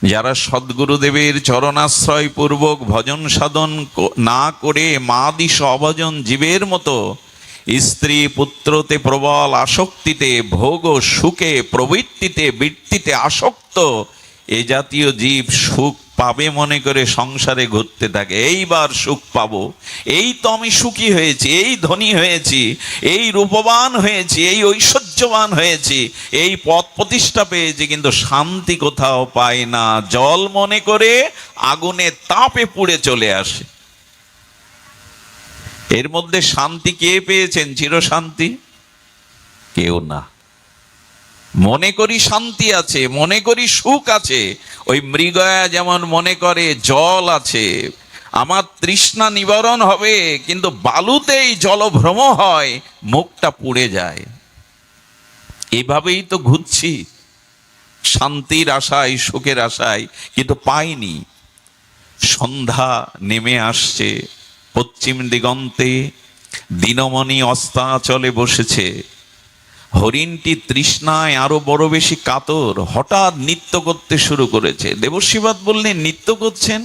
যারা সদ্গুরুদেবের চরণাশ্রয় পূর্বক ভজন সাধন না করে মাদিশ অভজন জীবের মতো স্ত্রী পুত্রতে প্রবল আসক্তিতে, ভোগ ও সুখে প্রবৃত্তিতে বৃত্তিতে আসক্ত এ জাতীয় জীব সুখ পাবে মনে করে সংসারে ঘুরতে থাকে। এইবার সুখ পাবো, এই তো আমি সুখী হয়েছি, এই ধনী হয়েছি, এই রূপবান হয়েছি, এই ঐশ্বর্যবান হয়েছি, এই পদ প্রতিষ্ঠা পেয়েছি, কিন্তু শান্তি কোথাও পাই না। জল মনে করে আগুনে তাপে পুড়ে চলে আসে। এর মধ্যে শান্তি কে পেয়েছেন? চিরশান্তি কেউ না। মনে করি শান্তি আছে, মনে করি সুখ আছে। ওই মৃগয়া যেমন মনে করে জল আছে, আমার তৃষ্ণা নিবারণ হবে, কিন্তু বালুতেই জলভ্রম হয়, মুখটা পুড়ে যায়। এভাবেই তো ঘুরছি শান্তির আশায়, সুখের আশায়, কিন্তু পাইনি। সন্ধ্যা নেমে আসছে, পশ্চিম দিগন্তে দিনমণি অস্তাচলে বসেছে। হরিণটি তৃষ্ণায় আরো বড় বেশি কাতর, হঠাৎ নৃত্য করতে শুরু করেছে। দেবশ্রীপাদ বললেন, নৃত্য করছেন?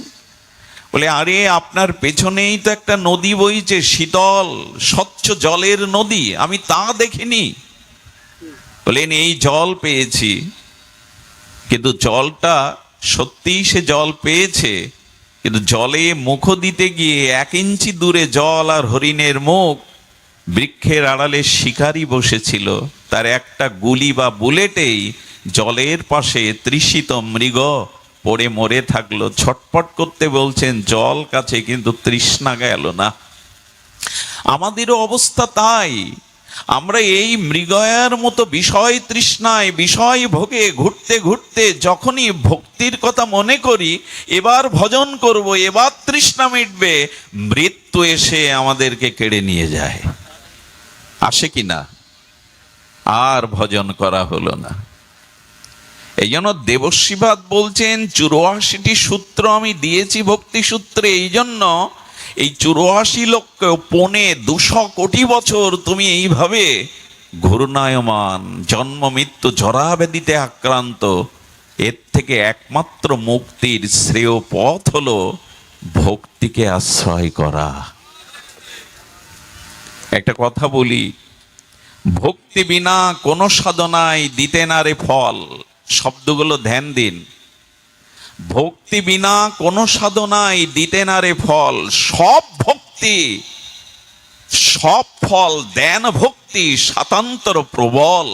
বলে, আরে আপনার পেছনেই তো একটা নদী বইছে, শীতল স্বচ্ছ জলের নদী, আমি তা দেখিনি। বলেন, এই জল পেয়েছি, কিন্তু জলটা সত্যিই সে জল পেয়েছে, কিন্তু জলে মুখ দিতে গিয়ে 1 ইঞ্চি দূরে জল আর হরিণের মুখ। বৃক্ষের আড়ালে শিকারী বসেছিল, তার একটা গুলি বা বুলেটেই জলের পাশে তৃষিত মৃগ পড়ে মরে থাকলো। ছটপট করতে বলছেন, জল কাছে কিন্তু তৃষ্ণা গেল না। আমাদেরও অবস্থা তাই। আমরা এই মৃগয়ার মতো বিষয় তৃষ্ণায়, বিষয় ভোগে ঘুরতে ঘুরতে যখনই ভক্তির কথা মনে করি, এবার ভজন করব, এবার তৃষ্ণা মিটবে, মৃত্যু এসে আমাদেরকে কেড়ে নিয়ে যায়। আসে কিনা? আর ভজন করা হলো না। এই জন্য দেবশ্রীপাদ বলছেন, 84টি সূত্র আমি দিয়েছি ভক্তি সূত্রে, এই জন্য এই 84 লক্ষ 200 কোটি বছর তুমি এইভাবে ঘূর্ণায়মান, জন্ম মৃত্যু জরা ব্যাধিতে আক্রান্ত। এর থেকে একমাত্র মুক্তির শ্রেয় পথ হলো ভক্তিকে আশ্রয় করা। একটা কথা বলি, ভক্তি বিনা কোনো সাধনায় দিতে না রে ফল। শব্দগুলো ধ্যান দিন। ভক্তি বিনা কোনো সাধনায় দিতে না রে ফল। সব ভক্তি, সব ফল দেন ভক্তি স্বাতন্ত্র প্রবল।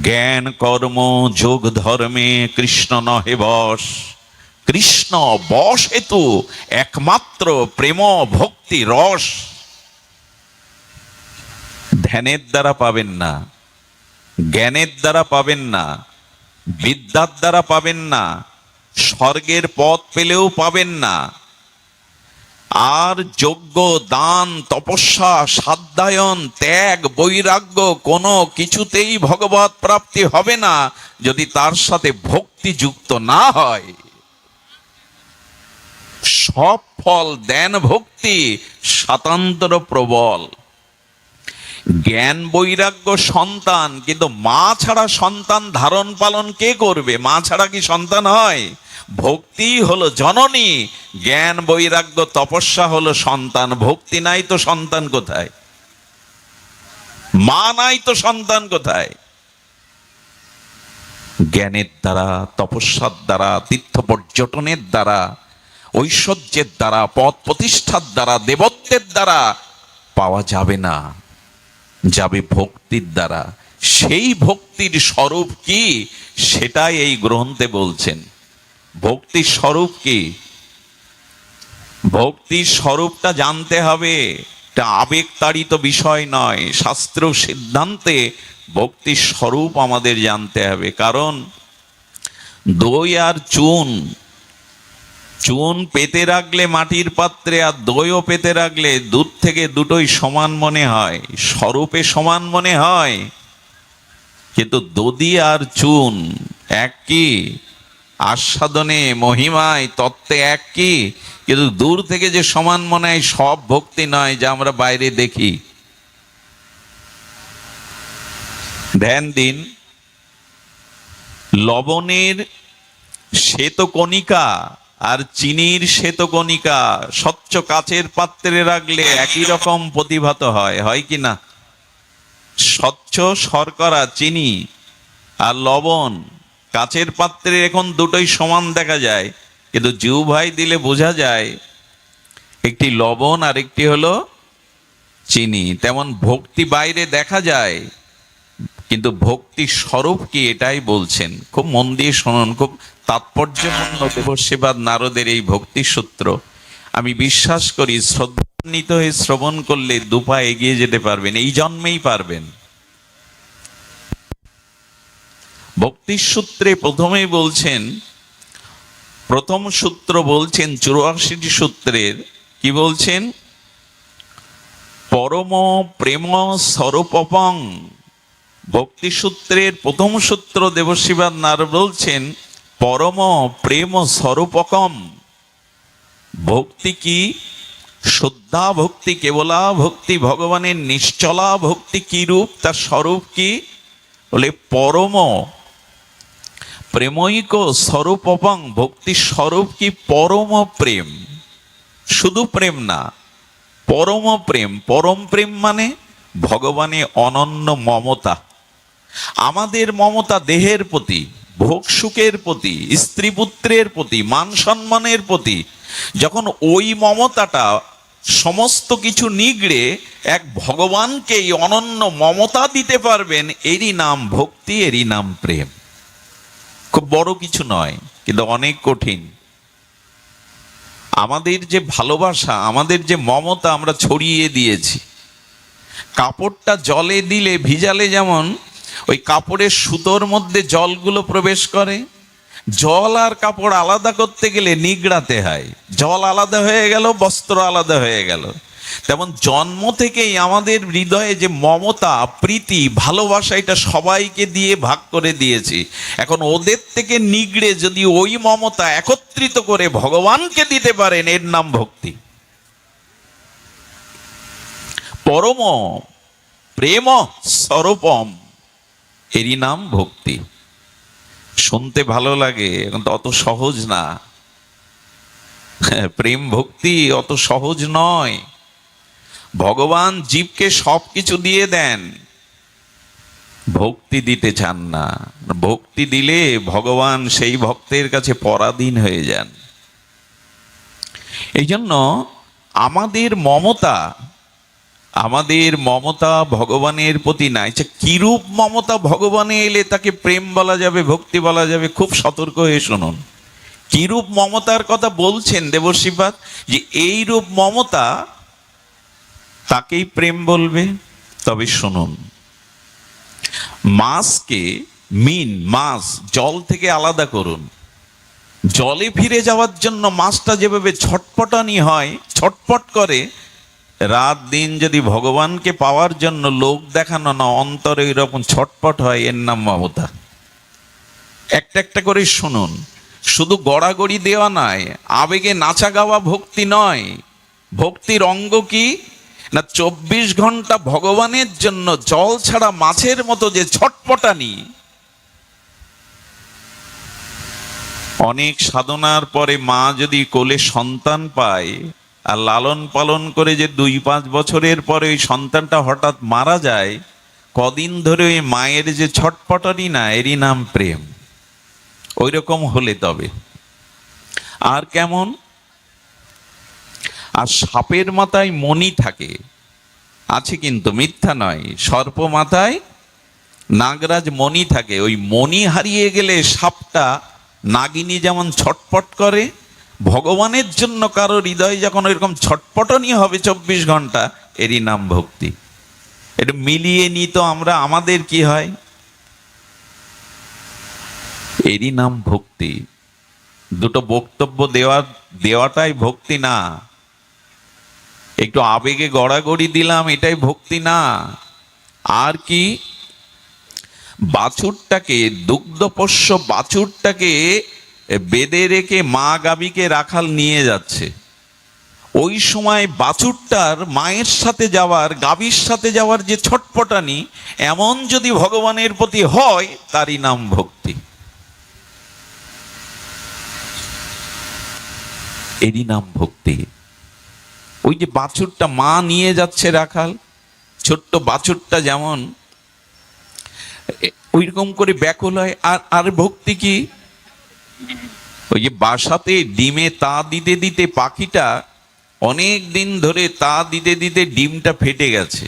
জ্ঞান কর্ম যোগ ধর্মে কৃষ্ণ নহে বশ। কৃষ্ণ বশ হেতু একমাত্র প্রেম ভক্তি রস। ধ্যানের দ্বারা পাবেন না, জ্ঞানের দ্বারা পাবেন না, বিদ্যার দ্বারা পাবেন না, স্বর্গের পথ পেলেও পাবেন না। আর যজ্ঞ, দান, তপস্যা, সাধ্যায়ন, ত্যাগ, বৈরাগ্য কোনো কিছুতেই ভগবৎ প্রাপ্তি হবে না যদি তার সাথে ভক্তি যুক্ত না হয়। সব ফল দেন ভক্তি স্বাতন্ত্র প্রবল। জ্ঞান বৈরাগ্য সন্তান, কিন্তু মা ছাড়া সন্তান ধারণ পালন কে করবে? মা ছাড়া কি সন্তান হয়? ভক্তি হলো জননী, জ্ঞান বৈরাগ্য তপস্যা হলো সন্তান। ভক্তি নাই তো সন্তান কোথায়? মা নাই তো সন্তান কোথায়? জ্ঞানের দ্বারা, তপস্যার দ্বারা, তীর্থ পর্যটনের দ্বারা, ঐশ্বর্যের দ্বারা, পদ প্রতিষ্ঠার দ্বারা, দেবত্বের দ্বারা পাওয়া যাবে না, যাবে ভক্তির দ্বারা। সেই ভক্তির স্বরূপ কি সেটাই এই গ্রন্থে বলছেন। ভক্তির স্বরূপ কি? ভক্তির স্বরূপটা জানতে হবে। এটা আবেগতাড়িত বিষয় নয়, শাস্ত্র সিদ্ধান্তে ভক্তির স্বরূপ আমাদের জানতে হবে। কারণ দই আর চুন, চুন পেতে রাখলে মাটির পাত্রে, আর দইও পেতে রাখলে দূর থেকে দুটোই সমান মনে হয়, স্বরূপে সমান মনে হয়, কিন্তু দধি আর চুন এক কি? আস্বাদনে, মহিমায়, তত্ত্বে এক কি, কিন্তু দূর থেকে যে সমান মনে হয়, সব ভক্তি নয় যা আমরা বাইরে দেখি। ধ্যান দিন। লবণের শ্বেতকণিকা আর চিনির শ্বেতকণিকা স্বচ্ছ কাচের পাত্রে রাখলে একই রকম প্রতিভাত হয়, হয় কি না? স্বচ্ছ শর্করা চিনি আর লবণ কাচের পাত্রে এখন দুটোই সমান দেখা যায়, কিন্তু জিহ্বায় দিলে বোঝা যায় একটি লবণ আর একটি হলো চিনি। তেমন ভক্তি বাইরে দেখা যায়, কিন্তু ভক্তি স্বরূপ কি এটাই বলছেন। খুব মন দিয়ে শুনুন, খুব তাৎপর্যপূর্ণ দেবসেবাদ নারদের এই ভক্তি সূত্র। আমি বিশ্বাস করি শ্রদ্ধান্বিত হয়ে শ্রবণ করলে দুপা এগিয়ে যেতে পারবেন, এই জন্মেই পারবেন। ভক্তির সূত্রে প্রথমেই বলছেন, প্রথম সূত্র বলছেন 84টি সূত্রের, কি বলছেন? পরম প্রেম স্বরূপং। ভক্তি সূত্রের প্রথম সূত্র দেবশিবাদ নার বলছেন পরম প্রেম স্বরূপকম। ভক্তি কি? শুদ্ধা ভক্তি, কেবলা ভক্তি, ভগবানের নিশ্চলা ভক্তি কি রূপ, তার স্বরূপ কি? বলে পরম প্রেমৈক স্বরূপং। ভক্তির স্বরূপ কি? পরম প্রেম। শুধু প্রেম না, পরম প্রেম। পরম প্রেম মানে ভগবানের অনন্য মমতা। আমাদের মমতা দেহের প্রতি, ভোগ সুখের প্রতি, স্ত্রী পুত্রের প্রতি, মান সম্মানের প্রতি, যখন ওই মমতাটা সমস্ত কিছু নিগড়ে এক ভগবানকে অনন্য মমতা দিতে পারবেন, এরই নাম ভক্তি, এরই নাম প্রেম। খুব বড় কিছু নয়, কিন্তু অনেক কঠিন। আমাদের যে ভালোবাসা, আমাদের যে মমতা আমরা ছড়িয়ে দিয়েছি। কাপড়টা জলে দিলে, ভিজালে যেমন ওই কাপড়ের সুতোর মধ্যে জলগুলো প্রবেশ করে, জল আর কাপড় আলাদা করতে গেলে নিগড়াতে হয়। জল আলাদা হয়ে গেল, বস্ত্র আলাদা হয়ে গেল। তেমন জন্ম থেকেই আমাদের হৃদয়ে যে মমতা, প্রীতি, ভালোবাসা, এটা সবাইকে দিয়ে ভাগ করে দিয়েছি। এখন ওদের থেকে নিগড়ে যদি ওই মমতা একত্রিত করে ভগবানকে দিতে পারেন, এর নাম ভক্তি। পরম প্রেম স্বরূপম, এরই নাম ভক্তি। শুনতে ভালো লাগে, এখন তো অত সহজ না। প্রেম ভক্তি অত সহজ নয়। ভগবান জীবকে সবকিছু দিয়ে দেন, ভক্তি দিতে চান না। ভক্তি দিলে ভগবান সেই ভক্তের কাছে পরাধীন হয়ে যান। এই জন্য আমাদের মমতা ভগবানের প্রতি নাই। কিরূপ মমতা ভগবানে এলে তাকে প্রেম বলা যাবে, ভক্তি বলা যাবে? খুব সতর্ক হয়ে শুনুন। কিরূপ মমতার কথা বলছেন দেবশ্রীপাদ, যে এই রূপ মমতা তাকেই প্রেম বলবে। তবে শুনুন, মাছকে, মাছ জল থেকে আলাদা করুন। জলে ফিরে যাওয়ার জন্য মাছটা যেভাবে ছটপটানি হয়, ছটপট করে, রাত দিন যদি ভগবানকে পাওয়ার জন্য লোক দেখানো না, অন্তরে এরকম ছটপট হয়, এর নাম মমতা। একটা একটা করে শুনুন। শুধু গড়াগড়ি দেওয়া নয়, আবেগে নাচা গাওয়া ভক্তি নয়। ভক্তির অঙ্গ কি না, 24 ঘন্টা ভগবানের জন্য জল ছাড়া মাছের মতো যে ছটপটানি। অনেক সাধনার পরে মা যদি কোলে সন্তান পায় আর লালন পালন করে যে 2-5 বছরের পরে ওই সন্তানটা হঠাৎ মারা যায়, কদিন ধরে ওই মায়ের যে ছটপটানি না, এরই নাম প্রেম। ওই রকম হলে তবে। আর কেমন? আর সাপের মাথায় মণি থাকে, আছে কিন্তু মিথ্যা নয়। সর্প মাথায় নাগরাজ মণি থাকে। ওই মণি হারিয়ে গেলে সাপটা, নাগিনী যেমন ছটপট করে, ভগবানের জন্য কারো হৃদয় যখন এরকম ছটপটনি হবে 24 ঘন্টা, এরই নাম ভক্তি। এটা মিলিয়ে নি তো আমরা, আমাদের কি হয়? এরই নাম ভক্তি। দুটো বক্তব্য দেওয়াটাই ভক্তি না। একটু আবেগে গড়াগড়ি দিলাম, এটাই ভক্তি না। আর কি? বাছুরটাকে, দুগ্ধপোষ্য বাছুরটাকে বেঁধে রেখে মা গাভীকে রাখাল নিয়ে যাচ্ছে। ওই সময় বাছুরটার মায়ের সাথে যাওয়ার, গাভীর সাথে যাওয়ার যে ছটপটানি, এমন যদি ভগবানের প্রতি হয়, তারই নাম ভক্তি। এরই নাম ভক্তি। ওই যে বাছুরটা মা নিয়ে যাচ্ছে রাখাল, ছোট্ট বাছুরটা যেমন ওই রকম করে ব্যাকুল হয়। আর আর ভক্তি কি? ওই যে বাসাতে ডিমে তা দিতে দিতে পাখিটা অনেক দিন ধরে তা দিতে দিতে ডিমটা ফেটে গেছে,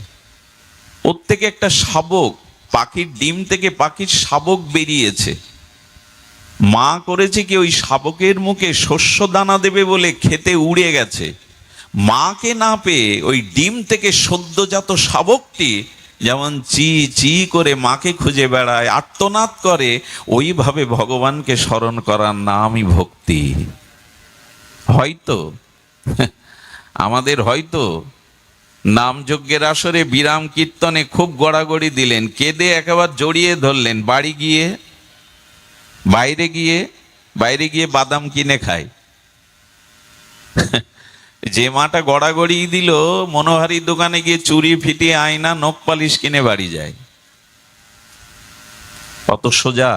ওর থেকে একটা শাবক, পাখির ডিম থেকে পাখির শাবক বেরিয়েছে। মা করেছে কি, ওই শাবকের মুখে শস্য দানা দেবে বলে খেতে উড়ে গেছে। মাকে না পেয়ে ওই ডিম থেকে সদ্যজাত শাবকটি যেমন চি চি করে মাকে খুঁজে বেড়ায়, আর্তনাদ করে, ওইভাবে ভগবানকে স্মরণ করার নামই ভক্তি। হয়তো আমাদের হয়তো নামযজ্ঞের আসরে বিরাম কীর্তনে খুব গড়াগড়ি দিলেন, কেঁদে একেবারে জড়িয়ে ধরলেন, বাড়ি গিয়ে বাইরে গিয়ে বাদাম কিনে খায়। যে মাটা গড়াগড়ি দিল, মনোহারীর দোকানে গিয়ে চুরি ফিটিয়ে আয়না নখ পালিশ কিনে বাড়ি যায়। কত সোজা।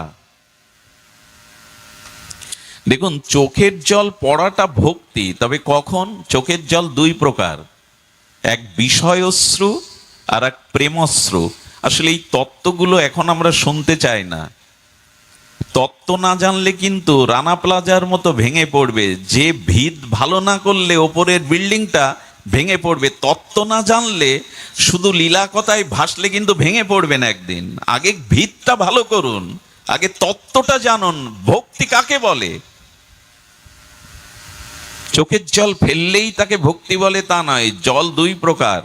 দেখুন, চোখের জল পড়াটা ভক্তি, তবে কখন? চোখের জল দুই প্রকার, এক বিষয়শ্রু আর এক প্রেমশ্রু। আসলে এই তত্ত্বগুলো এখন আমরা শুনতে চাই না। তত্ত্ব না জানলে কিন্তু রানা প্লাজার মতো ভেঙে পড়বে, যে ভিত ভালো না করলে ওপরের বিল্ডিংটা ভেঙে পড়বে। তত্ত্ব না জানলে শুধু লীলা কথায় ভাসলে কিন্তু ভেঙে পড়বেন একদিন। আগে ভিতটা ভালো করুন, আগে তত্ত্বটা জানুন। ভক্তি কাকে বলে? চোখের জল ফেললেই তাকে ভক্তি বলে তা নয়। জল দুই প্রকার।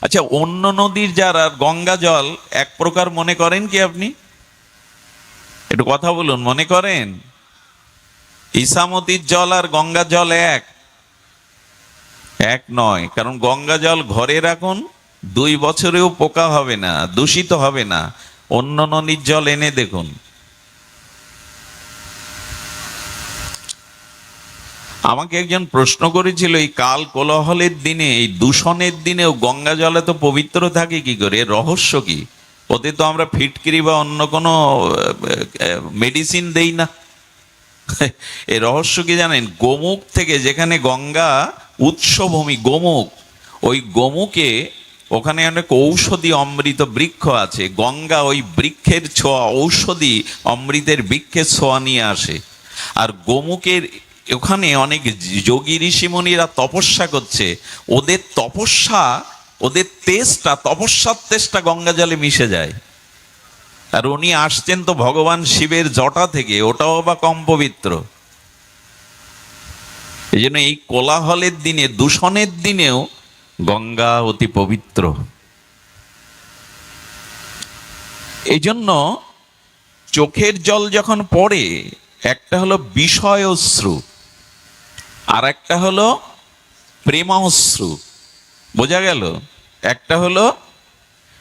আচ্ছা, অন্য নদীর যারা গঙ্গা জল এক প্রকার মনে করেন কি আপনি? একটু কথা বলুন, মনে করেন? ইসামতির জল আর গঙ্গা জল এক নয়। কারণ গঙ্গা জল ঘরে রাখুন, 2 বছরেও পোকা হবে না, দূষিত হবে না। অন্য নদীর জল এনে দেখুন। আমাকে একজন প্রশ্ন করেছিল, এই কাল কোলাহলের দিনে, এই দূষণের দিনেও গঙ্গা জল এত পবিত্র থাকে কি করে? রহস্য কি? ওতে তো আমরা ফিটকিরি বা অন্য কোনো মেডিসিন দেই না। এই রহস্য কি জানেন? গোমুখ থেকে, যেখানে গঙ্গা উৎসভূমি গোমুখ, ওই গোমুখে ওখানে অনেক ঔষধি অমৃত বৃক্ষ আছে। গঙ্গা ওই বৃক্ষের ছোঁয়া, ঔষধি অমৃতের বৃক্ষের ছোঁয়া নিয়ে আসে। আর গোমুখের ওখানে অনেক যোগী ঋষিমুনিরা তপস্যা করছে। ওদের তপস্যা, ওদের তেজটা, তপস্যার তেজটা গঙ্গা জলে মিশে যায়। আর উনি আসছেন তো ভগবান শিবের জটা থেকে, ওটাও বা কম পবিত্র। এই জন্য এই কোলাহলের দিনে, দূষণের দিনেও গঙ্গা অতি পবিত্র। এই জন্য চোখের জল যখন পড়ে, একটা হলো বিষয়শ্রু আর একটা হলো প্রেমাশ্রু। বোঝা গেল? একটা হলো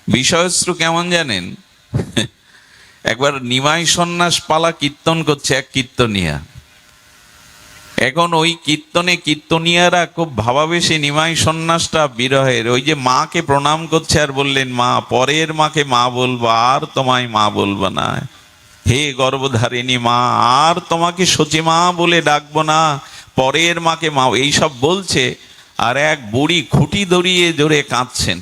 বিষয়শ্রু, কেমন জানেন? একবার নিমাই সন্ন্যাস পালা কীর্তন করছে এক কীর্তনিয়া। এখন ওই কীর্তনিয়ারা খুব ভাবাবেশে নিমাই সন্ন্যাসটা বিরহের, ওই যে মাকে প্রণাম করছে আর বললেন, মা, পরের মাকে মা বলবো, আর তোমায় মা বলবো না। হে গর্ভধারিণী মা, আর তোমাকে সচি মা বলে ডাকবো না, পরের মাকে মা, এইসব বলছে। আর এক বুড়ি খুঁটি ধরিয়ে জোরে কাঁদছেন।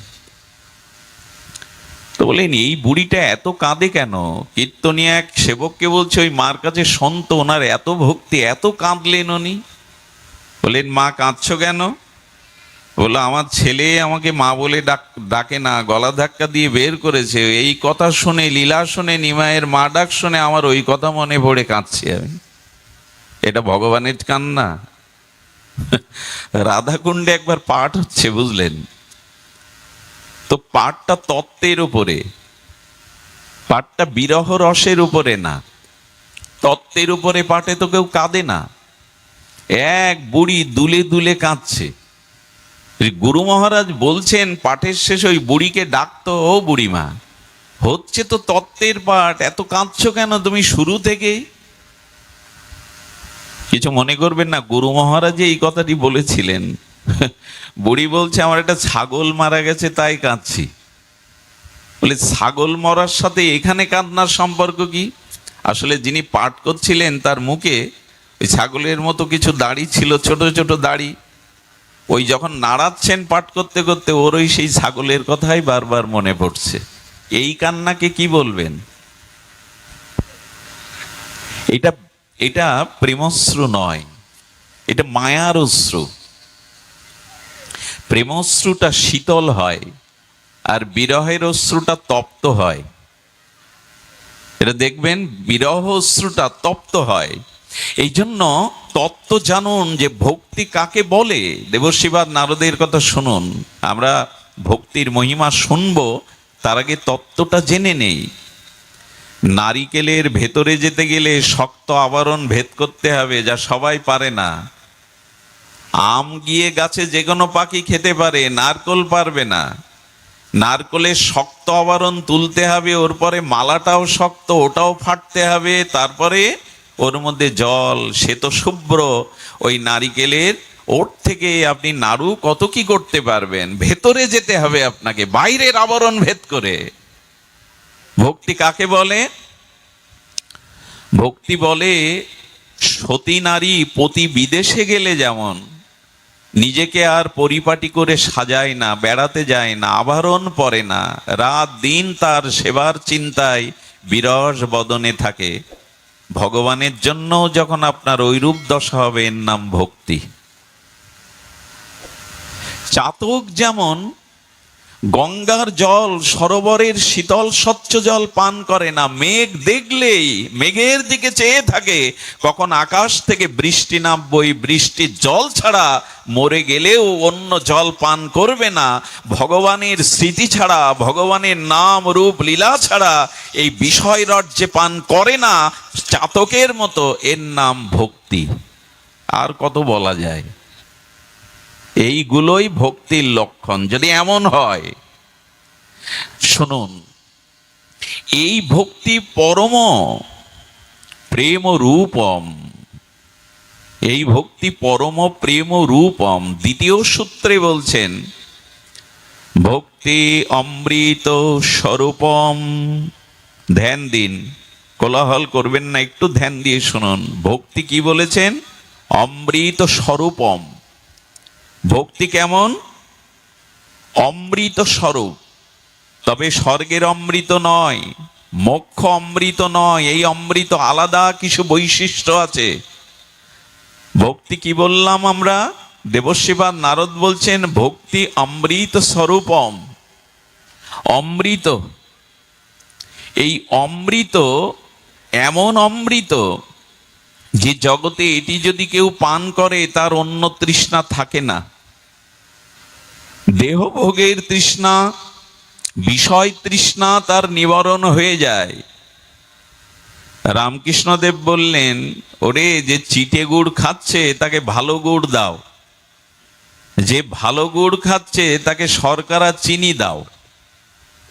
তো বলেন, এই বুড়িটা এত কাঁদে কেন? কীর্তনিয়া এক সেবককে বলছে, ওই মার কাছে সন্ত, ওনার এত ভক্তি, এত কাঁদলেন উনি। বলেন, মা কাঁদছো কেন? বললো, আমার ছেলে আমাকে মা বলে ডাকে না, গলা ধাক্কা দিয়ে বের করেছে। এই কথা শুনে, লীলা শুনে, নিমাইয়ের মা ডাক শুনে আমার ওই কথা মনে পড়ে কাঁদছি আমি। এটা ভগবানের কান্না? রাধাকুণ্ডে একবার পাঠ হচ্ছে, বুঝলেন তো? পাঠটা তত্ত্বের উপরে, পাঠটা বিরহ রসের উপরে না, তত্ত্বের উপরে পাঠে তো কেউ কাঁদে না। এক বুড়ি দুলে দুলে কাঁদছে। গুরু মহারাজ বলছেন পাঠের শেষে ওই বুড়িকে ডাকতো, ও বুড়িমা, হচ্ছে তো তত্ত্বের পাঠ, এত কাঁদছো কেন তুমি শুরু থেকেই? কিছু মনে করবেন না, গুরু মহারাজ এই কথাটি বলেছিলেন। বুড়ি বলছে, আমার একটা ছাগল মারা গেছে তাই কাঁদছি। বলে, ছাগল মরার সাথে এখানে কান্নার সম্পর্ক কি? আসলে যিনি পাঠ করছিলেন তার মুখে ওই ছাগলের মতো কিছু দাড়ি ছিল, ছোট ছোট দাড়ি। ওই যখন নাড়াচ্ছেন পাঠ করতে করতে ওর ওই সেই ছাগলের কথাই বারবার মনে পড়ছে। এই কান্নাকে কি বলবেন? এটা এটা প্রেমশ্রু নয়, এটা মায়ার অশ্রু। প্রেমশ্রুটা শীতল হয় আর বিরহের অশ্রুটা তপ্ত হয়। এটা দেখবেন, বিরহ অশ্রুটা তপ্ত হয়। এই জন্য তত্ত্ব জানুন যে ভক্তি কাকে বলে। দেবর্ষিবাদ নারদের কথা শুনুন। আমরা ভক্তির মহিমা শুনবো, তার আগে তত্ত্বটা জেনে নেই। নারিকেলের ভেতরে যেতে গেলে শক্ত আবরণ ভেদ করতে হবে, যা সবাই পারে না। আম গিয়ে গাছে যে কোনো পাখি খেতে পারে, নারকোল পারবে না। নারকোলের শক্ত আবরণ তুলতে হবে, ওর পরে মালাটাও শক্ত, ওটাও ফাটতে হবে, তারপরে ওর মধ্যে জল, শ্বেত শুভ্র ওই নারিকেলের, ওর থেকে আপনি নাড়ু কত কি করতে পারবেন। ভেতরে যেতে হবে আপনাকে, বাইরের আবরণ ভেদ করে। ভক্তি কাকে বলে? ভক্তি বলে সতী নারী পতি বিদেশে গেলে যেমন নিজেকে আর পরিপাটি করে সাজায় না, বেড়াতে যায় না, আভরণ পরে না, রাত দিন তার সেবার চিন্তায় বিরস বদনে থাকে, ভগবানের জন্য যখন আপনার ঐরূপ দশা হবে, এর নাম ভক্তি। চাতক যেমন গঙ্গার জল, সরোবরের শীতল স্বচ্ছ জল পান করে না, মেঘ দেখলেই মেঘের দিকে চেয়ে থাকে কখন আকাশ থেকে বৃষ্টি নামবই, বৃষ্টির জল ছাড়া মরে গেলেও অন্য জল পান করবে না। ভগবানের স্মৃতি ছাড়া, ভগবানের নাম রূপ লীলা ছাড়া এই বিষয় রাজ্যে পান করে না চাতকের মতো, এর নাম ভক্তি। আর কত বলা যায়? এইগুলোই ভক্তির লক্ষণ। যদি এমন হয়, শুনুন, এই ভক্তি পরম প্রেম রূপম, এই ভক্তি পরম প্রেম রূপম। দ্বিতীয় সূত্রে বলছেন ভক্তি অমৃত স্বরূপম। ধ্যান দিন, কোলাহল করবেন না, একটু ধ্যান দিয়ে শুনুন। ভক্তি কি বলেছেন? অমৃত স্বরূপম। ভক্তি কেমন? অমৃত স্বরূপ। তবে স্বর্গের অমৃত নয়, মোক্ষ অমৃত নয়, এই অমৃত আলাদা কিছু বৈশিষ্ট্য আছে। ভক্তি কি বললাম আমরা? দেবর্ষিবাদ নারদ বলছেন ভক্তি অমৃত স্বরূপম। অমৃত, এই অমৃত এমন অমৃত যে জগতে এটি যদি কেউ পান করে তার অন্য তৃষ্ণা থাকে না। দেহভোগের তৃষ্ণা, বিষয় তৃষ্ণা তার নিবারণ হয়ে যায়। রামকৃষ্ণদেব বললেন, ওরে যে চিটে গুড় খাচ্ছে তাকে ভালো গুড় দাও, যে ভালো গুড় খাচ্ছে তাকে শর্করা চিনি দাও,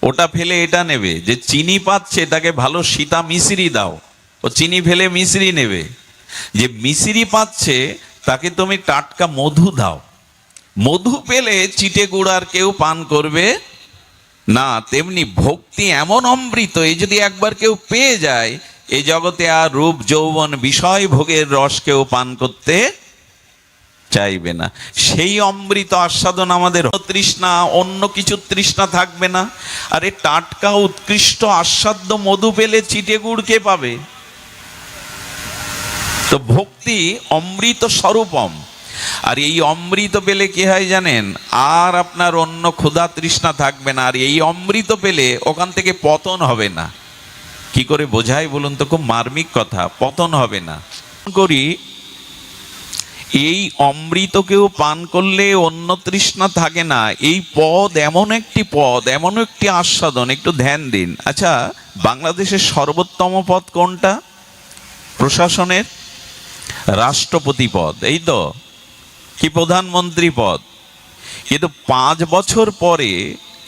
ওটা ফেলে এটা নেবে। যে চিনি পাচ্ছে তাকে ভালো সীতা মিশ্রি দাও, ও চিনি ফেলে মিশ্রি নেবে। যে মিশ্রি পাচ্ছে তাকে তুমি টাটকা মধু দাও, মধু পেলে চিটে গুড় আর কেউ পান করবে না। তেমনি ভক্তি এমন অমৃত, এই যদি একবার কেউ পেয়ে যায়, এই জগতে আর রূপ যৌবন বিষয় ভোগের রস কেউ পান করতে চাইবে না। সেই অমৃত আস্বাদন আমাদের তৃষ্ণা, অন্য কিছু তৃষ্ণা থাকবে না। আরে টাটকা উৎকৃষ্ট আস্বাদ্য মধু পেলে চিটে গুড় কে পাবে? তো ভক্তি অমৃত স্বরূপম। আর এই অমৃত পেলে কি হয় জানেন? আর আপনার অন্য ক্ষুধা তৃষ্ণা থাকবে না। আর এই অমৃত পেলে ওখান থেকে পতন হবে না। কি করে বোঝাই বলুন তো? খুব মার্মিক কথা। পতন হবে না। করি এই অমৃতকেও পান করলে অন্য তৃষ্ণা থাকে না। এই পদ এমন একটি পদ, এমন একটি আস্বাদন। একটু ধ্যান দিন। আচ্ছা, বাংলাদেশের সর্বোত্তম পদ কোনটা? প্রশাসনের রাষ্ট্রপতি পদ, এই তো, কি প্রধানমন্ত্রী পদ। কিন্তু 5 বছর পরে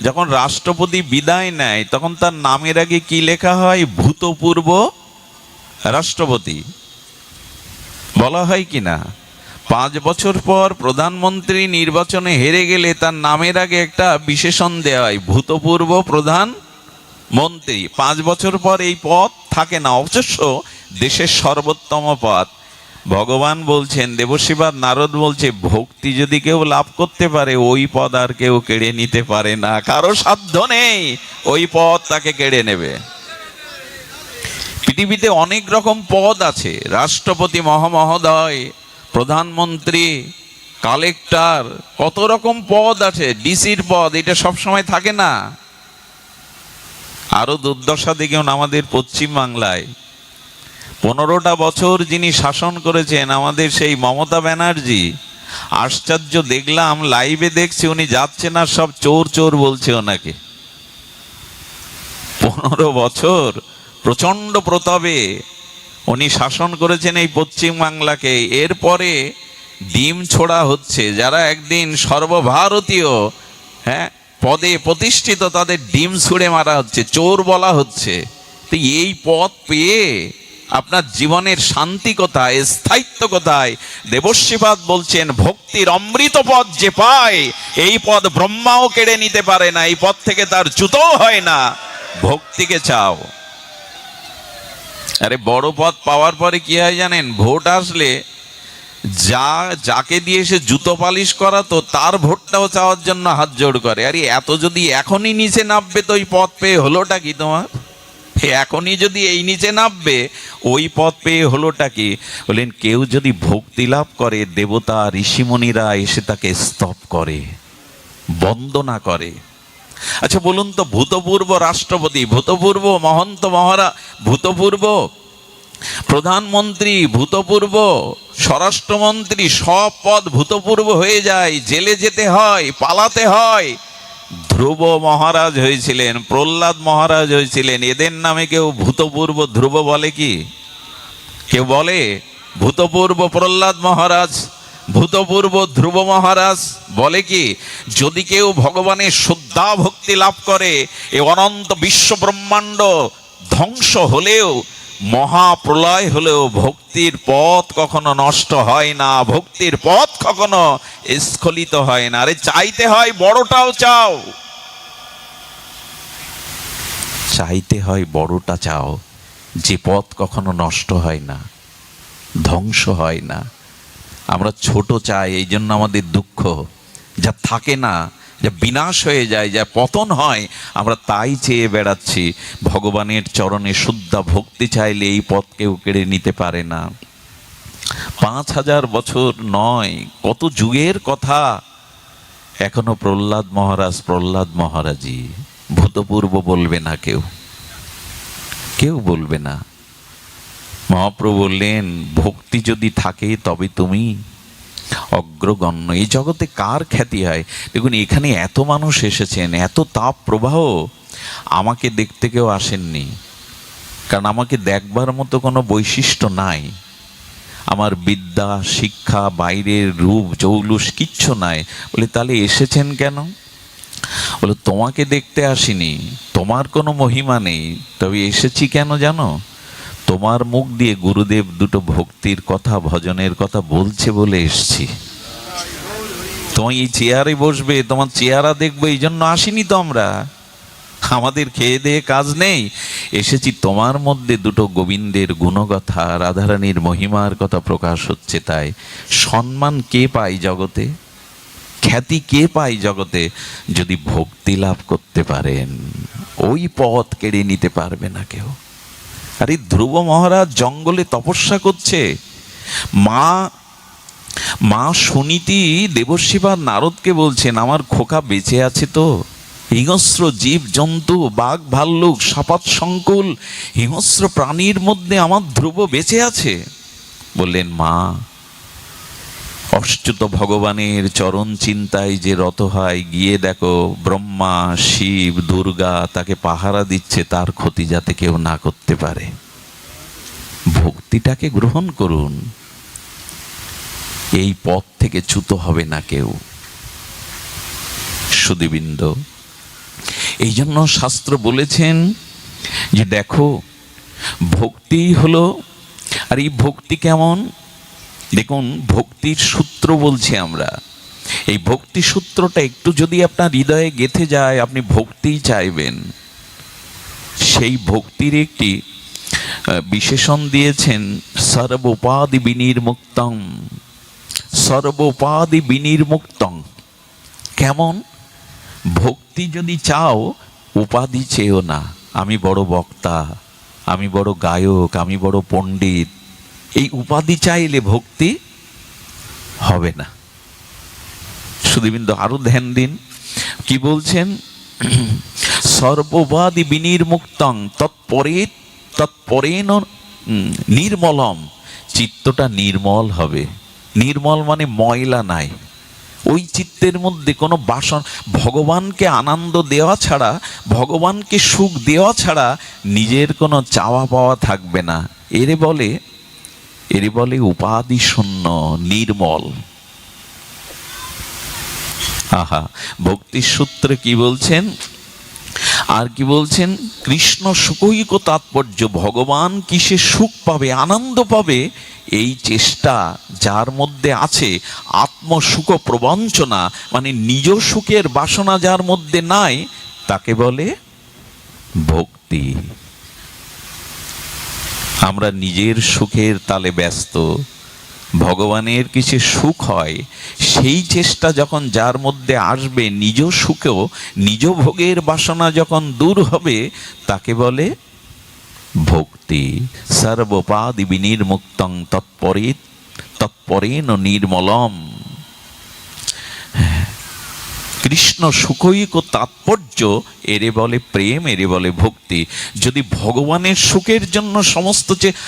যখন রাষ্ট্রপতি বিদায় নেয়, তখন তার নামের আগে কি লেখা হয়? ভূতপূর্ব রাষ্ট্রপতি বলা হয় কি না? 5 বছর পর প্রধানমন্ত্রী নির্বাচনে হেরে গেলে তার নামের আগে একটা বিশেষণ দেওয়া হয়, ভূতপূর্ব প্রধানমন্ত্রী। 5 বছর পর এই পদ থাকে না। অবশ্য দেশের সর্বোত্তম পদ। ভগবান বলছেন, দেবর্ষিপাদ নারদ বলছে, ভক্তি যদি কেউ লাভ করতে পারে ওই পদ আর কেউ কেড়ে নিতে পারে না, কারো সাধ্য নেই ওই পদ তাকে কেড়ে নেবে। পৃথিবীতে অনেক রকম পদ আছে, রাষ্ট্রপতি মহামহোদয়, প্রধানমন্ত্রী, কালেক্টর, কত রকম পদ আছে, ডিসির পদ, এটা সব সময় থাকে না। আরো দুর্দশা দেখুন আমাদের পশ্চিম বাংলায় 15টা বছর যিনি শাসন করেছেন আমাদের সেই মমতা ব্যানার্জি, আশ্চর্য দেখলাম, লাইভে দেখছি উনি যাচ্ছেন আর সব চোর চোর বলছে ওনাকে। 15 বছর প্রচন্ড প্রতাপে উনি শাসন করেছেন এই পশ্চিম বাংলাকে। এরপরে ডিম ছোড়া হচ্ছে, যারা একদিন সর্বভারতীয় পদে প্রতিষ্ঠিত তাদের ডিম ছুঁড়ে মারা হচ্ছে, চোর বলা হচ্ছে। তো এই পদ পেয়ে আপনার জীবনের শান্তি কোথায়, স্থায়িত্ব কোথায়? দেবর্ষিপাদ বলছেন, ভক্তির অমৃত পদ যে পায় এই পদ ব্রহ্মাও কেড়ে নিতে পারে না, এই পদ থেকে তার জুতোও হয় না। ভক্তিকে চাও। আরে বড় পদ পাওয়ার পরে কি হয় জানেন? ভোট আসলে যাকে দিয়ে সে জুতো পালিশ করাতো তার ভোটটাও চাওয়ার জন্য হাত জোড় করে। আরে এত যদি এখনই নিচে নামবে তো ওই পদ পেয়ে হলোটা কি তোমার? এখনই যদি এই নিচে নামবে ওই পদ পেয়ে হলোটা কি? বলেন, কেউ যদি ভক্তি লাভ করে দেবতা ঋষিমণিরা এসে তাকে স্তব করে, বন্দনা করে। আচ্ছা বলুন তো, ভূতপূর্ব রাষ্ট্রপতি, ভূতপূর্ব মহন্ত মহারাজ, ভূতপূর্ব প্রধানমন্ত্রী, ভূতপূর্ব স্বরাষ্ট্রমন্ত্রী, সব পদ ভূতপূর্ব হয়ে যায়, জেলে যেতে হয়, পালাতে হয়। ধ্রুব মহারাজ হয়েছিলেন, প্রহ্লাদ মহারাজ হয়েছিলেন, এদের নামে কেউ ভূতপূর্ব ধ্রুব বলে কি? কেউ বলে? ভূতপূর্ব প্রহ্লাদ মহারাজ, ভূতপূর্ব ধ্রুব মহারাজ বলে কি? যদি কেউ ভগবানের শ্রদ্ধা ভক্তি লাভ করে, এ অনন্ত বিশ্ব ব্রহ্মাণ্ড ধ্বংস হলেও, মহাপ্রলয় হলেও ভক্তির পথ কখনো নষ্ট হয় না, ভক্তির পথ কখনো স্খলিত হয় না। আরে চাইতে হয় বড়টাও চাও, চাইতে হয় বড়টা চাও, যে পথ কখনো নষ্ট হয় না, ধ্বংস হয় না। আমরা ছোট চাই, এই জন্য আমাদের দুঃখ। যা থাকে না, যা বিনাশ হয়ে যায়, যা পতন হয়, আমরা তাই চেয়ে বেড়াচ্ছি। ভগবানের চরণে শুদ্ধ ভক্তি চাইলে এই পথ কেউ কেড়ে নিতে পারে না। 5000 বছর নয়, কত যুগের কথা। এখনো প্রহ্লাদ মহারাজ প্রহ্লাদ মহারাজই, ভূতপূর্ব বলবে না কেউ, কেউ বলবে না। মহাপ্রভু বললেন, ভক্তি যদি থাকে তবে তুমি অগ্রগণ্য। এই জগতে কার খ্যাতি হয়? দেখুন এখানে এত মানুষ এসেছেন, এত তাপ প্রবাহ, আমাকে দেখতে কেউ আসেননি, কারণ আমাকে দেখবার মতো কোনো বৈশিষ্ট্য নাই। আমার বিদ্যা শিক্ষা, বাইরের রূপ জৌলুস কিচ্ছু নাই। বলে তাহলে এসেছেন কেন? বলে তোমাকে দেখতে আসিনি, তোমার কোনো মহিমা নেই, তবে এসেছি কেন জানো? তোমার মুখ দিয়ে গুরুদেব দুটো ভক্তির কথা, ভজনের কথা বলছে বলে এসছি। তোমার এই চেয়ারে বসবে, তোমার চেহারা দেখবো, এই জন্য আসিনি তো আমরা। আমাদের খেয়ে দেয়ে কাজ নেই, এসেছি তোমার মধ্যে দুটো গোবিন্দের গুণকথা, রাধারানীর মহিমার কথা প্রকাশ হচ্ছে। তাই সম্মান কে পায় জগতে, খ্যাতি কে পায় জগতে? যদি ভক্তি লাভ করতে পারেন, ওই পথ কেড়ে নিতে পারবে না কেউ। আরে ধ্রুব মহারাজ জঙ্গলে তপস্যা করছে, মা সুনীতি দেবর্ষিপাদ নারদকে বলছেন, আমার খোকা বেঁচে আছে তো? হিংস্র জীব জন্তু, বাঘ ভাল্লুক, সাপাত সংকুল হিংস্র প্রাণীর মধ্যে আমার ধ্রুব বেঁচে আছে। বললেন, মা, অচ্যুত ভগবানের চরণ চিন্তায় যে রত হয়, গিয়ে দেখো ব্রহ্মা শিব দুর্গা তাকে পাহারা দিচ্ছে, তার ক্ষতি যাতে কেউ না করতে পারে। ভক্তিটাকে গ্রহণ করুন, এই পথ থেকে চ্যুত হবে না কেউ। সুধীবৃন্দ, এই জন্য শাস্ত্র বলেছেন যে দেখো ভক্তি হলো, আর এই ভক্তি কেমন? দেখুন ভক্তির সূত্র বলছি আমরা, এই ভক্তি সূত্রটা একটু যদি আপনার হৃদয়ে গেঁথে যায়, আপনি ভক্তিই চাইবেন। সেই ভক্তির একটি বিশেষণ দিয়েছেন সর্বোপাধি বিনির্মুক্তং। সর্বোপাধি বিনির্মুক্তং কেমন? ভক্তি যদি চাও উপাধি চেয়েও না, আমি বড় বক্তা, আমি বড় গায়ক, আমি বড় পণ্ডিত, এই উপাধি চাইলে ভক্তি হবে না। সুধীবৃন্দ আরো ধ্যান দিন, কি বলছেন? সর্বোপাধি বিনির্মুক্তং তৎপরেণ নির্মলম। চিত্তটা নির্মল হবে। নির্মল মানে ময়লা নাই, ওই চিত্তের মধ্যে কোনো বাসন, ভগবানকে আনন্দ দেওয়া ছাড়া, ভগবানকে সুখ দেওয়া ছাড়া নিজের কোনো চাওয়া পাওয়া থাকবে না। এরে বলে উপাধি শূন্য, নির্মল। আহা, ভক্তির সূত্রে কি বলছেন? আর কি বলছেন? কৃষ্ণ সুখৈক তাৎপর্য, ভগবান কিসে সুখ পাবে, আনন্দ পাবে, এই চেষ্টা যার মধ্যে আছে, আত্মসুখ প্রবঞ্চনা মানে নিজ সুখের বাসনা যার মধ্যে নাই, তাকে বলে ভক্তি। আমরা নিজের সুখের তালে ব্যস্ত, ভগবানের কিছু সুখ হয়, সেই চেষ্টা যখন যার মধ্যে আসবে, নিজ সুখেও নিজ ভোগের বাসনা যখন দূর হবে, তাকে বলে ভক্তি। সর্বোপাধি বিনির্মুক্তং তৎপরেণ নির্মলম। কৃষ্ণ সুখৈক তাৎপর্য, এরে বলে প্রেম, এরে বলে ভক্তি। যদি ভগবানের সুখের জন্য সমস্ত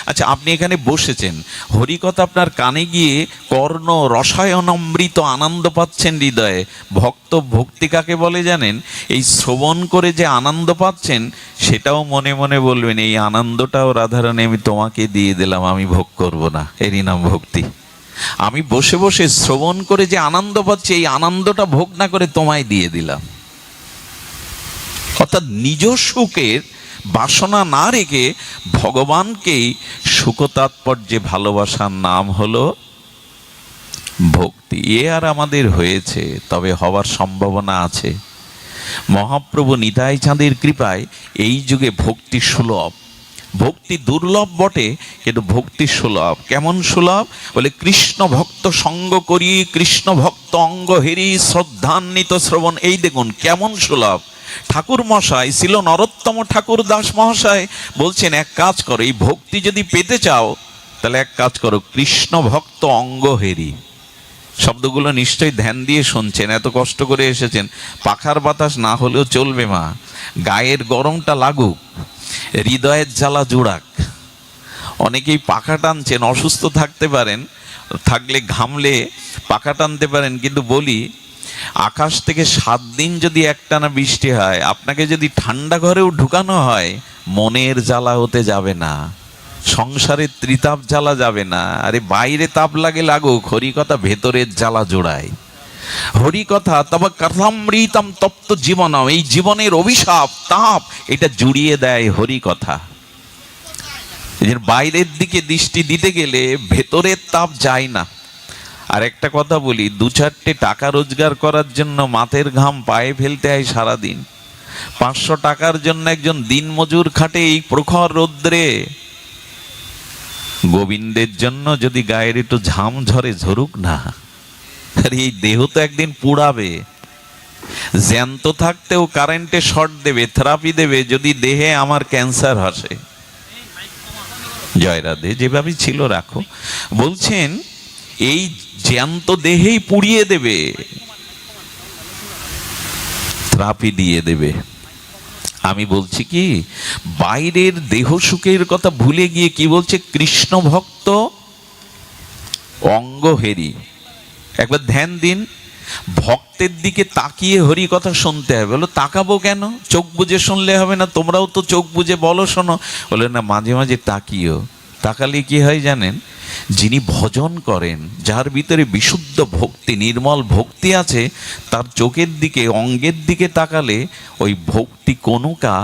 আচ্ছা, আপনি এখানে বসেছেন, হরিকথা আপনার কানে গিয়ে কর্ণ রসায়নমৃত আনন্দ পাচ্ছেন হৃদয়ে। ভক্তি কাকে বলে জানেন? এই শ্রবণ করে যে আনন্দ পাচ্ছেন, সেটাও মনে মনে বলবেন, এই আনন্দটাও রাধারানী আমি তোমাকে দিয়ে দিলাম, আমি ভোগ করব না, এরই নাম ভক্তি। আমি বসে বসে শ্রবণ করে যে আনন্দ পাচ্ছি, এই আনন্দটা ভোগ না করে তোমায় দিয়ে দিলাম। অর্থাৎ নিজ সুখের বাসনা না রেখে ভগবানকেই সুখ তাৎপর্যে ভালোবাসার নাম হলো ভক্তি। এ আর আমাদের হয়েছে, তবে হওয়ার সম্ভাবনা আছে। মহাপ্রভু নিতাই চাঁদের কৃপায় এই যুগে ভক্তি সুলভ। ভক্তি দুর্লভ বটে, কিন্তু ভক্তি সুলভ। কেমন সুলভ? বলে কৃষ্ণ ভক্ত সঙ্গ করি, কৃষ্ণ ভক্ত অঙ্গ হেরি, শ্রদ্ধান্বিত শ্রবণ। এই দেখুন কেমন সুলভ। ঠাকুর মশাই ছিল নরোত্তম ঠাকুর দাস মহাশয়, বলছেন এক কাজ করো, এই ভক্তি যদি পেতে চাও তাহলে এক কাজ করো, কৃষ্ণ ভক্ত অঙ্গ হেরি। শব্দগুলো নিশ্চয়ই ধ্যান দিয়ে শুনছেন, এত কষ্ট করে এসেছেন। পাখার বাতাস না হলেও চলবে মা, গায়ের গরমটা লাগুক, হৃদয়ের জ্বালা জোড়াক। অনেকেই পাখা টানছেন, অসুস্থ থাকতে পারেন, থাকলে ঘামলে পাখা টানতে পারেন, কিন্তু বলি আকাশ থেকে 7 দিন যদি একটানা বৃষ্টি হয়, আপনাকে যদি ঠান্ডা ঘরেও ঢুকানো হয়, মনের জ্বালা হতে যাবে না, সংসারের ত্রিতাপ জ্বালা যাবে না। আরে বাইরে তাপ লাগে লাগুক, হরিকথা ভেতরের জ্বালা জোড়ায়। হরিকথা তবে কথামৃতম তপ্ত জীবনম, এই জীবনের অভিশাপ তাপ এটা জুড়িয়ে দেয় হরিকথা। বাইরের দিকে দৃষ্টি দিতে গেলে ভেতরের তাপ যায় না। আর একটা কথা বলি, 2-4টে টাকা রোজগার করার জন্য মাথের ঘাম পায়ে ফেলতে হয় সারাদিন। 500 টাকার জন্য একজন দিনমজুর খাটে এই প্রখর রৌদ্রে। গোবিন্দের জন্য যদি গায়ের একটু ঝাম ঝরে, ঝরুক না। আর এই দেহ তো একদিন পুড়াবে, জ্যান্ত থাকতেও কারেন্টে শর্ট দেবে, থেরাপি দেবে যদি দেহে আমার ক্যান্সার আসে। জয় রাধে, যেভাবে ছিল রাখো। বলছেন এই জ্যান্ত দেহেই পুড়িয়ে দেবে, থেরাপি দিয়ে দেবে। আমি বলছি কি, বাইরের দেহ সুখের কথা ভুলে গিয়ে কি বলছে? কৃষ্ণ ভক্ত অঙ্গ হেরি। একবার ধ্যান দিন, ভক্তের দিকে তাকিয়ে হরি কথা শুনতে হবে। বলো তাকাবো কেন? চোখ বুজে শুনলে হবে না, তোমরাও তো চোখ বুজে বলো শোনো। বলে না, মাঝে মাঝে তাকিও। তাকালে কি হয় জানেন? যিনি ভজন করেন, যার ভিতরে বিশুদ্ধ ভক্তি, নির্মল ভক্তি আছে, তার চোখের দিকে, অঙ্গের দিকে তাকালে ওই ভক্তি কণুকা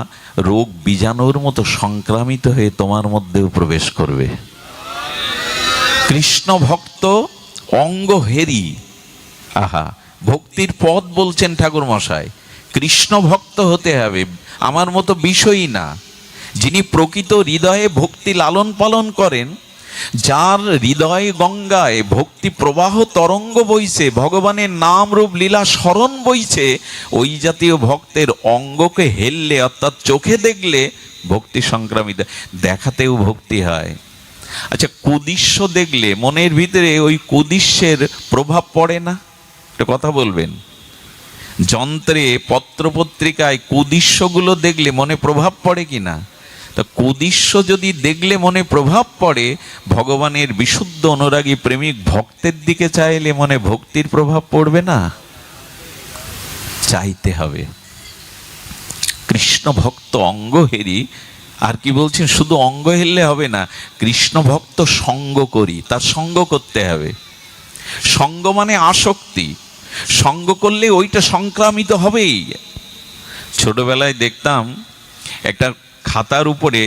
রোগ বীজাণুর মতো সংক্রামিত হয়ে তোমার মধ্যেও প্রবেশ করবে। কৃষ্ণ ভক্ত অঙ্গ হেরি। আহা, ভক্তির পথ বলছেন ঠাকুর মশাই, কৃষ্ণ ভক্ত হতে হবে। আমার মতো বিষয়ই না, যিনি প্রকৃত হৃদয়ে ভক্তি লালন পালন করেন, যার হৃদয় গঙ্গায় ভক্তি প্রবাহ তরঙ্গ বইছে, ভগবানের নাম রূপ লীলা স্মরণ বইছে, ওই জাতীয় ভক্তের অঙ্গকে হেললে অর্থাৎ চোখে দেখলে ভক্তি সংক্রামিত, দেখাতেও ভক্তি হয়। আচ্ছা, কুদৃশ্য দেখলে মনের ভিতরে ওই কুদৃশ্যের প্রভাব পড়ে না? একটা কথা বলবেন। যন্ত্রে পত্রপত্রিকায় কুদৃশ্যগুলো দেখলে মনে প্রভাব পড়ে কি না? তা কুদৃশ্য যদি দেখলে মনে প্রভাব পড়ে, ভগবানের বিশুদ্ধ অনুরাগী প্রেমিক ভক্তের দিকে চাইলে মনে ভক্তির প্রভাব পড়বে না? চাইতে হবে। কৃষ্ণ ভক্ত অঙ্গ হেরি, আর কি বলছেন, শুধু অঙ্গ হেললে হবে না, কৃষ্ণ ভক্ত সঙ্গ করি, তার সঙ্গ করতে হবে। সঙ্গ মানে আসক্তি, সঙ্গ করলে ওইটা সংক্রামিত হবেই। ছোটবেলায় দেখতাম একটা খাতার উপরে,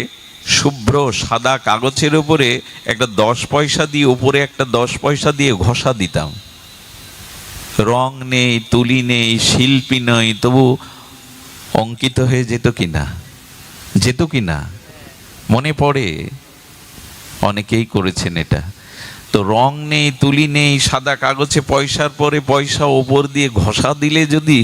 শুভ্র সাদা কাগজের উপরে একটা 10 পয়সা দিয়ে, উপরে একটা 10 পয়সা দিয়ে ঘষা দিতাম। রং নেই, তুলি নেই, শিল্পী নই, তবু অঙ্কিত হয়ে যেত কিনা? যেত কিনা? মনে পড়ে, অনেকেই করেছেন এটা। তো রং নেই, তুলি নেই, সাদা কাগজে পয়সার পরে পয়সা ওপর দিয়ে ঘষা দিলে যদি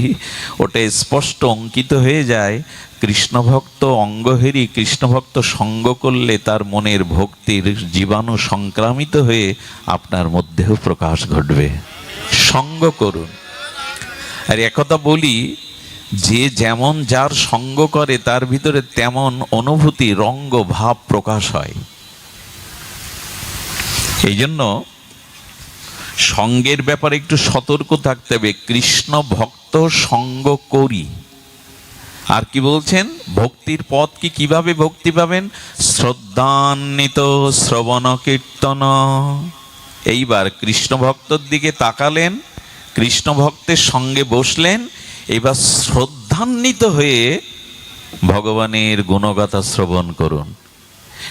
ওটা স্পষ্ট অঙ্কিত হয়ে যায়, কৃষ্ণভক্ত অঙ্গহেরি, কৃষ্ণভক্ত সঙ্গ করলে তার মনের ভক্তির জীবাণু সংক্রামিত হয়ে আপনার মধ্যেও প্রকাশ ঘটবে। সঙ্গ করুন। আর একথা বলি, যে যেমন যার সঙ্গ করে তার ভিতরে তেমন অনুভূতি, রঙ্গ, ভাব প্রকাশ হয়। এই জন্য সঙ্গের ব্যাপারে একটু সতর্ক থাকতে হবে। কৃষ্ণ ভক্ত সঙ্গ করি। আর কি বলছেন, ভক্তির পথ কি, কিভাবে ভক্তি পাবেন? শ্রদ্ধান্বিত শ্রবণ কীর্তন। এইবার কৃষ্ণ ভক্তর দিকে তাকালেন, কৃষ্ণ ভক্তের সঙ্গে বসলেন, এবার শ্রদ্ধান্বিত হয়ে ভগবানের গুণগাথা শ্রবণ করুন।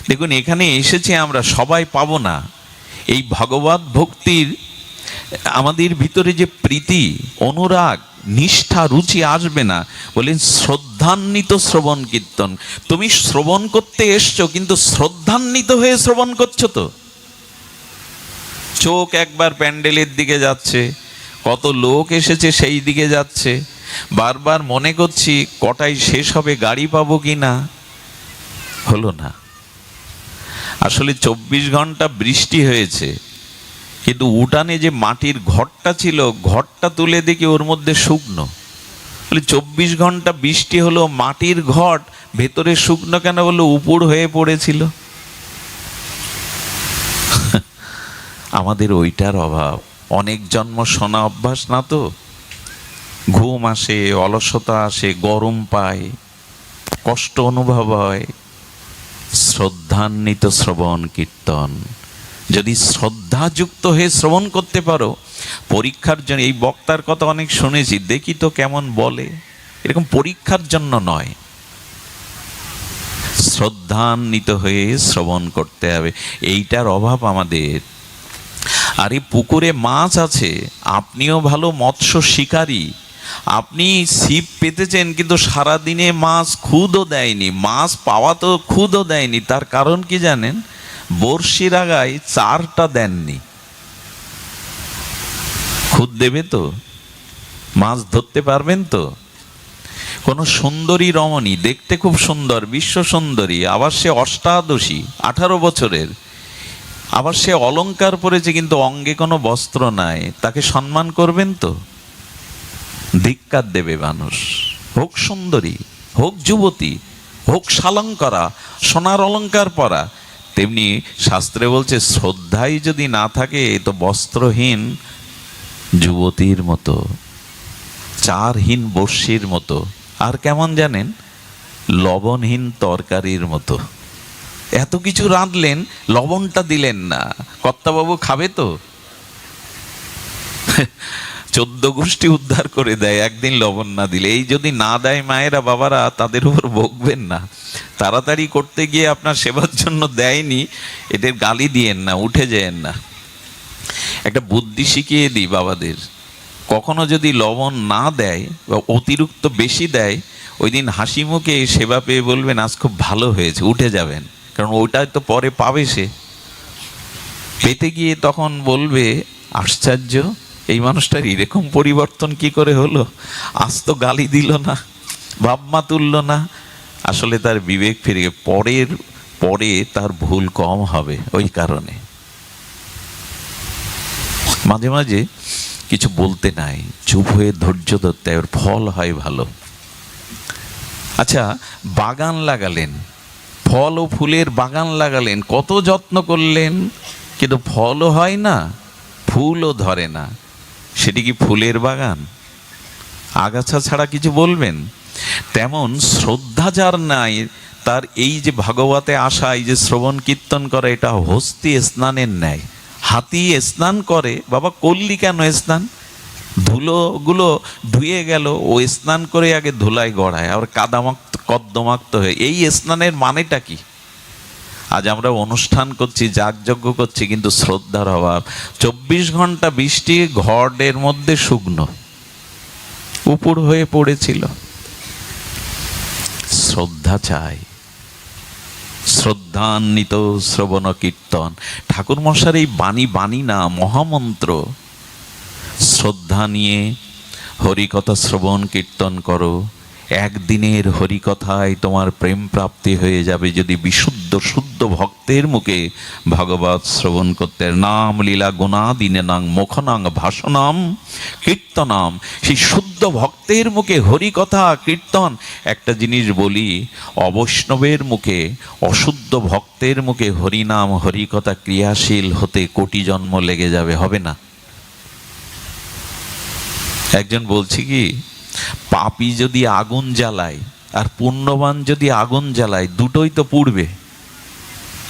দেখুন, এখানে এসেছে আমরা, সবাই পাবো না। এই ভগবত ভক্তির আমাদের ভিতরে যে প্রীতি, অনুরাগ, নিষ্ঠা, রুচি আসবে না। বলেন শ্রদ্ধান্বিত শ্রবণ কীর্তন। তুমি শ্রবণ করতে এসছো, কিন্তু শ্রদ্ধান্বিত হয়ে শ্রবণ করছো তো? চোখ একবার প্যান্ডেলের দিকে যাচ্ছে, কত লোক এসেছে সেই দিকে যাচ্ছে, বারবার মনে করছি কটায় শেষ হবে, গাড়ি পাবো কি না, হলো না। আসলে 24 ঘন্টা বৃষ্টি হয়েছে, কিন্তু উঠানে যে মাটির ঘরটা ছিল, ঘরটা তুলে দেখি ওর মধ্যে শুকনো। বলে 24 ঘন্টা বৃষ্টি হলো, মাটির ঘট ভেতরে শুকনো কেন? বললো উপুড় হয়ে পড়েছিল। আমাদের ওইটার অভাব। অনেক জন্ম শোনা অভ্যাস না তো, ঘুম আসে, অলসতা আসে, গরম পায়, কষ্ট অনুভব হয়। শ্রদ্ধান্বিত শ্রবণ কীর্তন, যদি শ্রদ্ধাযুক্ত হয়ে শ্রবণ করতে পারো, পরীক্ষার জন্য, এই বক্তার কথা অনেক শুনেছি, দেখি তো কেমন বলে, এরকম পরীক্ষার জন্য নয়, শ্রদ্ধান্বিত হয়ে শ্রবণ করতে হবে। এইটার অভাব আমাদের। আর এই পুকুরে মাছ আছে, আপনিও ভালো মৎস্য শিকারী, আপনি ছিপ পেতেছেন, কিন্তু সারাদিনে মাছ খুদও দেয়নি, মাছ পাওয়া তো খুদও দেয়নি। তার কারণ কি জানেন? বড়শির আগায় চারটা দেননি। খুদ দেবে তো, মাছ ধরতে পারবেন তো? কোন সুন্দরী রমণী, দেখতে খুব সুন্দর, বিশ্ব সুন্দরী, আবার সে অষ্টাদশী, 18 বছরের, আবার সে অলংকার পরেছে, কিন্তু অঙ্গে কোনো বস্ত্র নাই, তাকে সম্মান করবেন তো? ধিক্কার দেবে মানুষ। হোক সুন্দরী, হোক যুবতী, হোক শালঙ্করা, সোনার অলংকার পরা, তেমনি শাস্ত্রে বলছে শ্রদ্ধাই যদি না থাকে তো বস্ত্রহীন যুবতীর মতো, চারহীন বর্ষির মতো, আর কেমন জানেন? লবণহীন তরকারির মতো। এত কিছু রাঁধলেন, লবণটা দিলেন না, কর্তাবাবু খাবে তো? 14 গোষ্ঠী উদ্ধার করে দেয় একদিন লবণ না দিলে। এই যদি না দেয় মায়েরা, বাবারা, তাদের উপর বকবেন না, তাড়াতাড়ি করতে গিয়ে আপনার সেবার জন্য দেয়নি, এদের গালি দিয়েন না, উঠে যেয়েন না। একটা বুদ্ধি শিখিয়ে দিই বাবাদের, কখনো যদি লবণ না দেয় বা অতিরিক্ত বেশি দেয়, ওই দিন হাসি মুখে সেবা পেয়ে বলবেন আজ খুব ভালো হয়েছে, উঠে যাবেন, কারণ ওইটাই তো পরে পাবে। সে পেতে গিয়ে তখন বলবে আশ্চর্য, এই মানুষটার এরকম পরিবর্তন কি করে হলো, আজ তো গালি দিল না, ভাবমা তুলল না। আসলে তার বিবেক ফিরে পরে তার ভুল কম হবে। ওই কারণে মাঝে মাঝে কিছু বলতে নাই, চুপ হয়ে ধৈর্য ধরতে, ওর ফল হয় ভালো। আচ্ছা, বাগান লাগালেন, ফল ও ফুলের বাগান লাগালেন, কত যত্ন করলেন, কিন্তু ফলও হয় না, ফুলও ধরে না, সেটি কি ফুলের বাগান? আগাছা ছাড়া কিছু বলবেন? তেমন শ্রদ্ধা যার নাই, তার এই যে ভাগবতে আসা, এই যে শ্রবণ কীর্তন করে, এটা হস্তি স্নানের ন্যায়। হাতি স্নান করে, বাবা করলি কেন স্নান? ধুলোগুলো ধুয়ে গেল, ও স্নান করে আগে ধুলায় গড়ায়, আর কাদামাক্ত কদ্দমাক্ত হয়ে। এই স্নানের মানেটা কি? আজ আমরা অনুষ্ঠান করছি, যাগযজ্ঞ করছি, কিন্তু শ্রদ্ধার অভাব। 24 ঘন্টা বৃষ্টি, ঘরের মধ্যে শুকনো, উপর হয়ে পড়েছিল। শ্রদ্ধা চাই, শ্রদ্ধান্বিত শ্রবণ কীর্তন। ঠাকুর মশার এই বাণী না, মহামন্ত্র। শ্রদ্ধা নিয়ে হরিকথা শ্রবণ কীর্তন করো, একদিনের হরিকথায় তোমার প্রেম প্রাপ্তি হয়ে যাবে, যদি বিশুদ্ধ শুদ্ধ ভক্তের মুখে ভগবত শ্রবণ করতে। নাম লীলা গুণাদিনে নাং মুখনাং ভাষণাম কীর্তনাম। সেই শুদ্ধ ভক্তের মুখে হরিকথা কীর্তন। একটা জিনিস বলি, অবৈষ্ণবের মুখে, অশুদ্ধ ভক্তের মুখে হরিনাম হরিকথা ক্রিয়াশীল হতে কোটি জন্ম লেগে যাবে, হবে না। একজন বলছি কি, পাপী যদি আগুন জ্বালায় আর পুণ্যবান যদি আগুন জ্বালায়, দুটোই তো পুড়বে।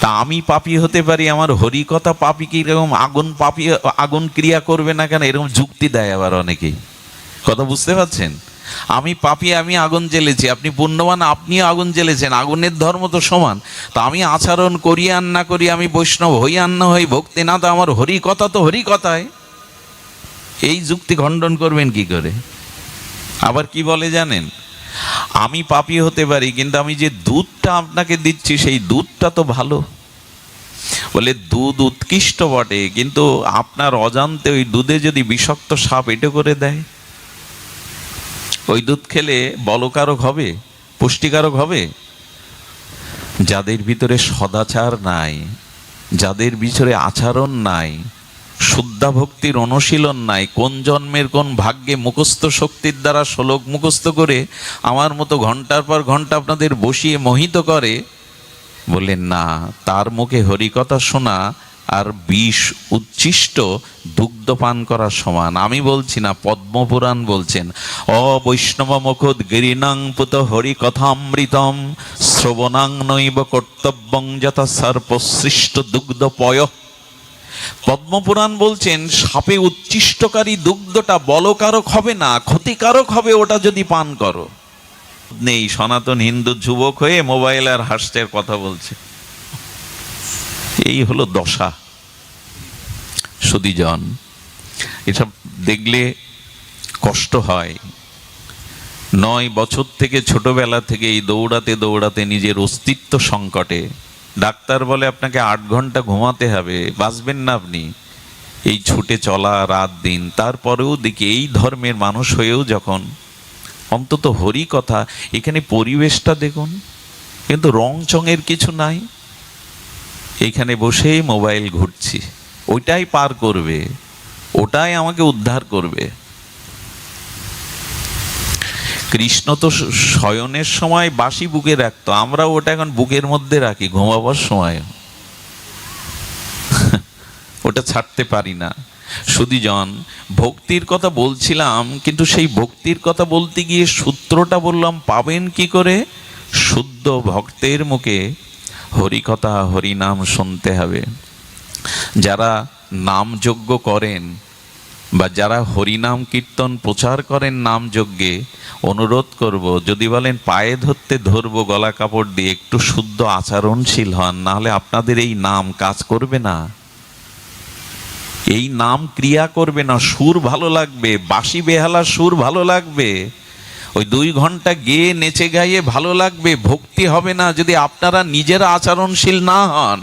তা আমি পাপী হতে পারি, আমার হরিকথা পাপী কি এরকম আগুন ক্রিয়া করবে না কেন? এরকম যুক্তি দেয় আবার অনেকেই। কথা বুঝতে পারছেন? আমি পাপী, আমি আগুন জ্বেলেছি, আপনি পুণ্যবান, আপনিও আগুন জ্বেলেছেন, আগুনের ধর্ম তো সমান। তা আমি আচরণ করি আর না করি, আমি বৈষ্ণব হই আর না হই, ভক্তি না, তো আমার হরিকথা তো হরিকথায়। এই যুক্তি খণ্ডন করবেন কি করে? আবার কি বলে জানেন, আমি পাপী হতে পারি, কিন্তু আমি যে দুধটা আপনাকে দিচ্ছি সেই দুধটা তো ভালো। বলে দুধ উৎকৃষ্ট বটে, কিন্তু আপনার অজান্তে ওই দুধে যদি বিষাক্ত সাপ এঁটো করে দেয়, ওই দুধ খেলে বলকারক হবে, পুষ্টিকারক হবে? যাদের ভিতরে সদাচার নাই, যাদের ভিতরে আচরণ নাই, শুদ্ধা ভক্তির অনুশীলন নাই, কোন জন্মের কোন ভাগ্যে মুখস্থ শক্তির দ্বারা শ্লোক মুখস্থ করে আমার মতো ঘন্টার পর ঘন্টা আপনাদের বসিয়ে মোহিত করে, বললেন না, তার মুখে হরিকথা শোনা আর বিষ উচ্ছিষ্ট দুগ্ধ পান করার সমান। আমি বলছি না, পদ্মপুরাণ বলছেন, অবৈষ্ণব মুখোদ গিরিনাং পুত হরিকথামৃতম শ্রবণাং নৈব কর্তব্যং যথা সর্পসৃষ্ট দুগ্ধ পয়। পদ্মপুরাণ বলছেন, সাপে উচ্ছিষ্টকারী দুগ্ধটা বলকারক হবে না, ক্ষতিকারক হবে ওটা যদি পান করো। নেই, সনাতন হিন্দু যুবক হয়ে মোবাইল আর হাস্যের কথা বলছে। এই হলো দশা। সুধীজন, এসব দেখলে কষ্ট হয়। 9 বছর থেকে, ছোটবেলা থেকে এই দৌড়াতে দৌড়াতে নিজের অস্তিত্ব সংকটে। ডাক্তার বলে আপনাকে 8 ঘন্টা ঘুমাতে হবে, বাঁচবেন না আপনি। এই ছুটে চলা রাত দিন, তারপরেও দেখি এই ধর্মের মানুষ হয়েও যখন অন্তত হরি কথা, এখানে পরিবেশটা দেখুন, কিন্তু রং চঙের কিছু নাই। এখানে বসেই মোবাইল ঘুরছি, ওইটাই পার করবে, ওটাই আমাকে উদ্ধার করবে। কৃষ্ণ তো শয়নের সময় বাঁশি বুকে রাখতো, আমরা ওটা এখন বুকের মধ্যে রাখি ঘুমাবার সময়, ওটা ছাড়তে পারি না। সুধীজন, ভক্তির কথা বলছিলাম, কিন্তু সেই ভক্তির কথা বলতে গিয়ে সূত্রটা বললাম, পাবেন কি করে? শুদ্ধ ভক্তের মুখে হরিকথা হরিনাম শুনতে হবে। যারা নাম যজ্ঞ করেন বা যারা হরিনাম কীর্তন প্রচার করেন নাম যজ্ঞে, অনুরোধ করব, যদি বলেন পায়ে ধরতে ধরবো গলা কাপড় দিয়ে, একটু শুদ্ধ আচরণশীল হন, নাহলে আপনাদের এই নাম কাজ করবে না, এই নাম ক্রিয়া করবে না। সুর ভালো লাগবে, বাঁশি বেহালার সুর ভালো লাগবে, ওই 2 ঘন্টা গেয়ে নেচে গাইয়ে ভালো লাগবে, ভক্তি হবে না যদি আপনারা নিজেরা আচরণশীল না হন।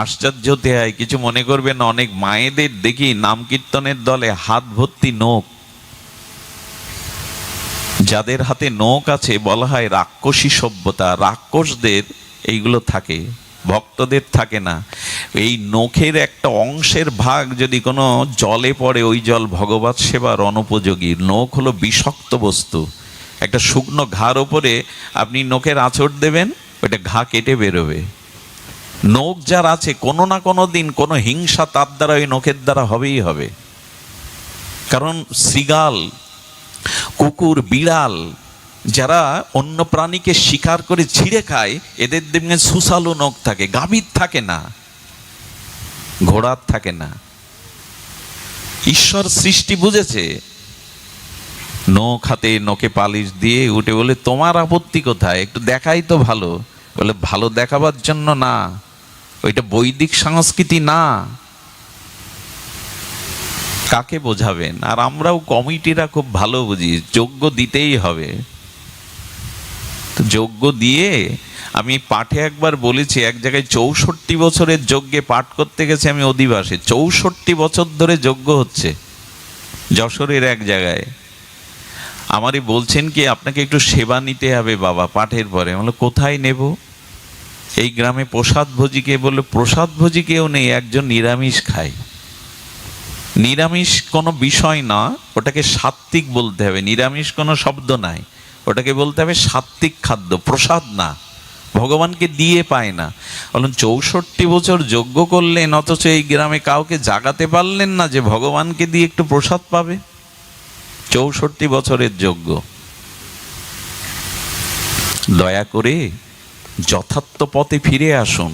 আশ্চর্য হতে হয়, কিছু মনে করবেন, অনেক মায়েদের দেখি নাম কীর্তনের দলে হাত ভর্তি নখ। যাদের হাতে নখ আছে বলা হয় রাক্ষসী সভ্যতা। রাক্ষসদের এইগুলো থাকে, ভক্তদের থাকে না। এই নখের একটা অংশের ভাগ যদি কোনো জলে পড়ে, ওই জল ভগবত সেবার অনুপযোগী। নখ হলো বিষাক্ত বস্তু। একটা শুকনো ঘার ওপরে আপনি নখের আঁচড় দেবেন, ওইটা ঘা কেটে বেরোবে। নখ যার আছে, কোনো না কোনো দিন কোনো হিংসা তার দ্বারা, ওই নখের দ্বারা হবেই হবে। কারণ শৃগাল, কুকুর, বিড়াল যারা অন্য প্রাণীকে শিকার করে ছিঁড়ে খায়, এদের দেখবেন সুসালু নখ থাকে, গাভীর থাকে না, ঘোড়ার থাকে না। ঈশ্বর সৃষ্টি বুঝেছে। নখ হাতে নখে পালিশ দিয়ে উঠে বলে, তোমার আপত্তি কোথায়, একটু দেখাই তো ভালো। বলে, ভালো দেখাবার জন্য না, ওইটা বৈদিক সংস্কৃতি না। কাকে বোঝাবেন? আর আমরাও কমিটিরা খুব ভালো বুঝি, যজ্ঞ দিতেই হবে। তো যজ্ঞ দিয়ে, আমি পাঠে একবার বলেছি, এক জায়গায় 64 বছরের যজ্ঞে পাঠ করতে গেছে আমি অধিবাসে। 64 বছর ধরে যজ্ঞ হচ্ছে যশোরের এক জায়গায়। আমারই বলছেন কি, আপনাকে একটু সেবা নিতে হবে বাবা পাঠের পরে। বললো, কোথায় নেব? এই গ্রামে প্রসাদ ভোজি কে? বললো, প্রসাদ ভোজি কেউ নেই, একজন নিরামিষ খায়। নিরামিষ কোনো বিষয় না, ওটাকে সাত্ত্বিক বলতে হবে। নিরামিষ কোনো শব্দ নাই, ওটাকে বলতে হবে সাত্ত্বিক খাদ্য, প্রসাদ না। ভগবানকে দিয়ে পায় না। বলুন, 64 বছর যজ্ঞ করলেন, অথচ এই গ্রামে কাউকে জাগাতে পারলেন না যে ভগবানকে দিয়ে একটু প্রসাদ পাবে। 64 বছরের যজ্ঞ। দয়া করে যথার্থ পথে ফিরে আসুন,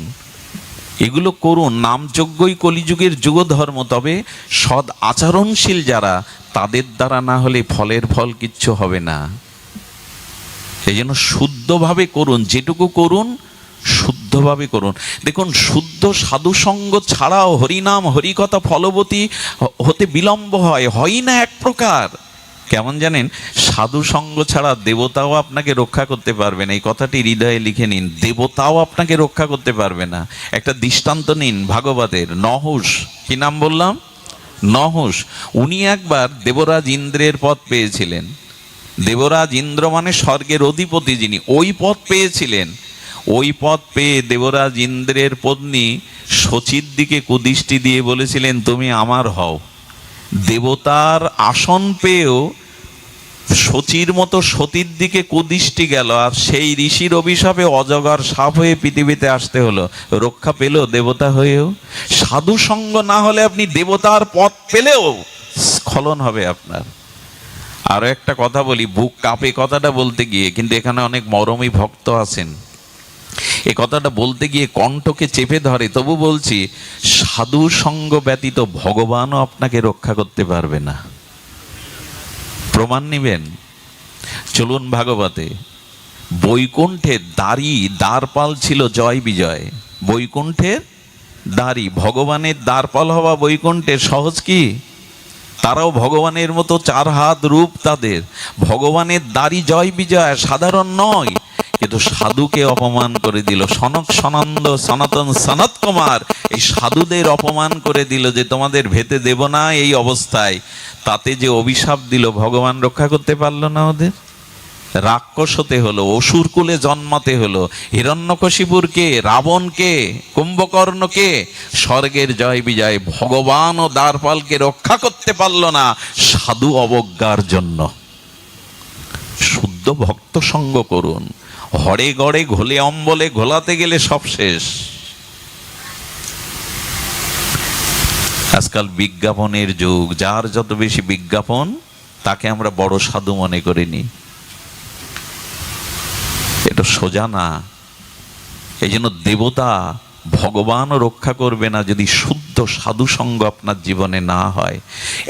এগুলো করুন। নামযজ্ঞই কলিযুগের যুগধর্ম। তবে সৎ আচরণশীল যারা, তাদের দ্বারা না হলে ফলের ফল কিচ্ছু হবে না। এই জন্য শুদ্ধভাবে করুন, যেটুকু করুন শুদ্ধভাবে করুন। দেখুন, শুদ্ধ সাধুসঙ্গ ছাড়াও হরিনাম হরিকথা ফলবতী হতে বিলম্ব হয় না এক প্রকার। কেমন জানেন? সাধু সঙ্গ ছাড়া দেবতাও আপনাকে রক্ষা করতে পারবে না। এই কথাটি হৃদয়ে লিখে নিন, দেবতাও আপনাকে রক্ষা করতে পারবে না। একটা দৃষ্টান্ত নিন ভাগবতের। নহুষ, কি নাম বললাম? নহুষ। উনি একবার দেবরাজ ইন্দ্রের পদ পেয়েছিলেন। দেবরাজ ইন্দ্র মানে স্বর্গের অধিপতি যিনি, ওই পদ পেয়েছিলেন। ওই পদ পেয়ে দেবরাজ ইন্দ্রের পত্নী শচীর দিকে কুদৃষ্টি দিয়ে বলেছিলেন, তুমি আমার হও। দেবতার আসন পেয়েও শচীর মতো সতীর দিকে কুদৃষ্টি গেল, আর সেই ঋষির অভিশাপে অজগর সাপ হয়ে পৃথিবীতে আসতে হলো। রক্ষা পেল দেবতা হয়েও? সাধু সঙ্গ না হলে আপনি দেবতার পথ পেলেও স্খলন হবে আপনার। আরো একটা কথা বলি, বুক কাঁপে কথাটা বলতে গিয়ে, কিন্তু এখানে অনেক মরমী ভক্ত আছেন, এ কথাটা বলতে গিয়ে কণ্ঠকে চেপে ধরে, তবু বলছি, সাধু সঙ্গ ব্যতীত ভগবানও আপনাকে রক্ষা করতে পারবে না। প্রমাণ নিবেন? চলুন ভাগবতে। বৈকুণ্ঠের দ্বারপাল ছিল জয় বিজয়। বৈকুণ্ঠের দ্বারী, ভগবানের দ্বারপাল হওয়া বৈকুণ্ঠের সহজ কি? তারাও ভগবানের মতো 4 হাত রূপ তাদের। ভগবানের দ্বারী জয় বিজয় সাধারণ নয়, কিন্তু সাধুকে অপমান করে দিল। সনক সনন্দ সনাতন সনত কুমার এই সাধুদের অপমান করে দিল যে তোমাদের ভেতে দেব না এই অবস্থায়। তাতে যে অভিশাপ দিল, ভগবান রক্ষা করতে পারলো না ওদের। রাক্ষস হতে হলো, অসুর কুলে জন্মাতে হলো। হিরণ্যকশিপুরকে, রাবণকে, কুম্ভকর্ণকে স্বর্গের জয় বিজয়। ভগবান ও দ্বারপালকে রক্ষা করতে পারলো না সাধু অবজ্ঞার জন্য। শুদ্ধ ভক্ত সঙ্গ করুন। হরে গড়ে ঘোলে অম্বলে ঘোলাতে গেলে সব শেষ। আজকাল বিজ্ঞাপনের যুগ, যার যত বেশি বিজ্ঞাপন তাকে আমরা বড় সাধু মনে করিনি। এটা সোজা না। এই জন্য দেবতা ভগবানও রক্ষা করবে না যদি শুদ্ধ সাধু সঙ্গ আপনার জীবনে না হয়।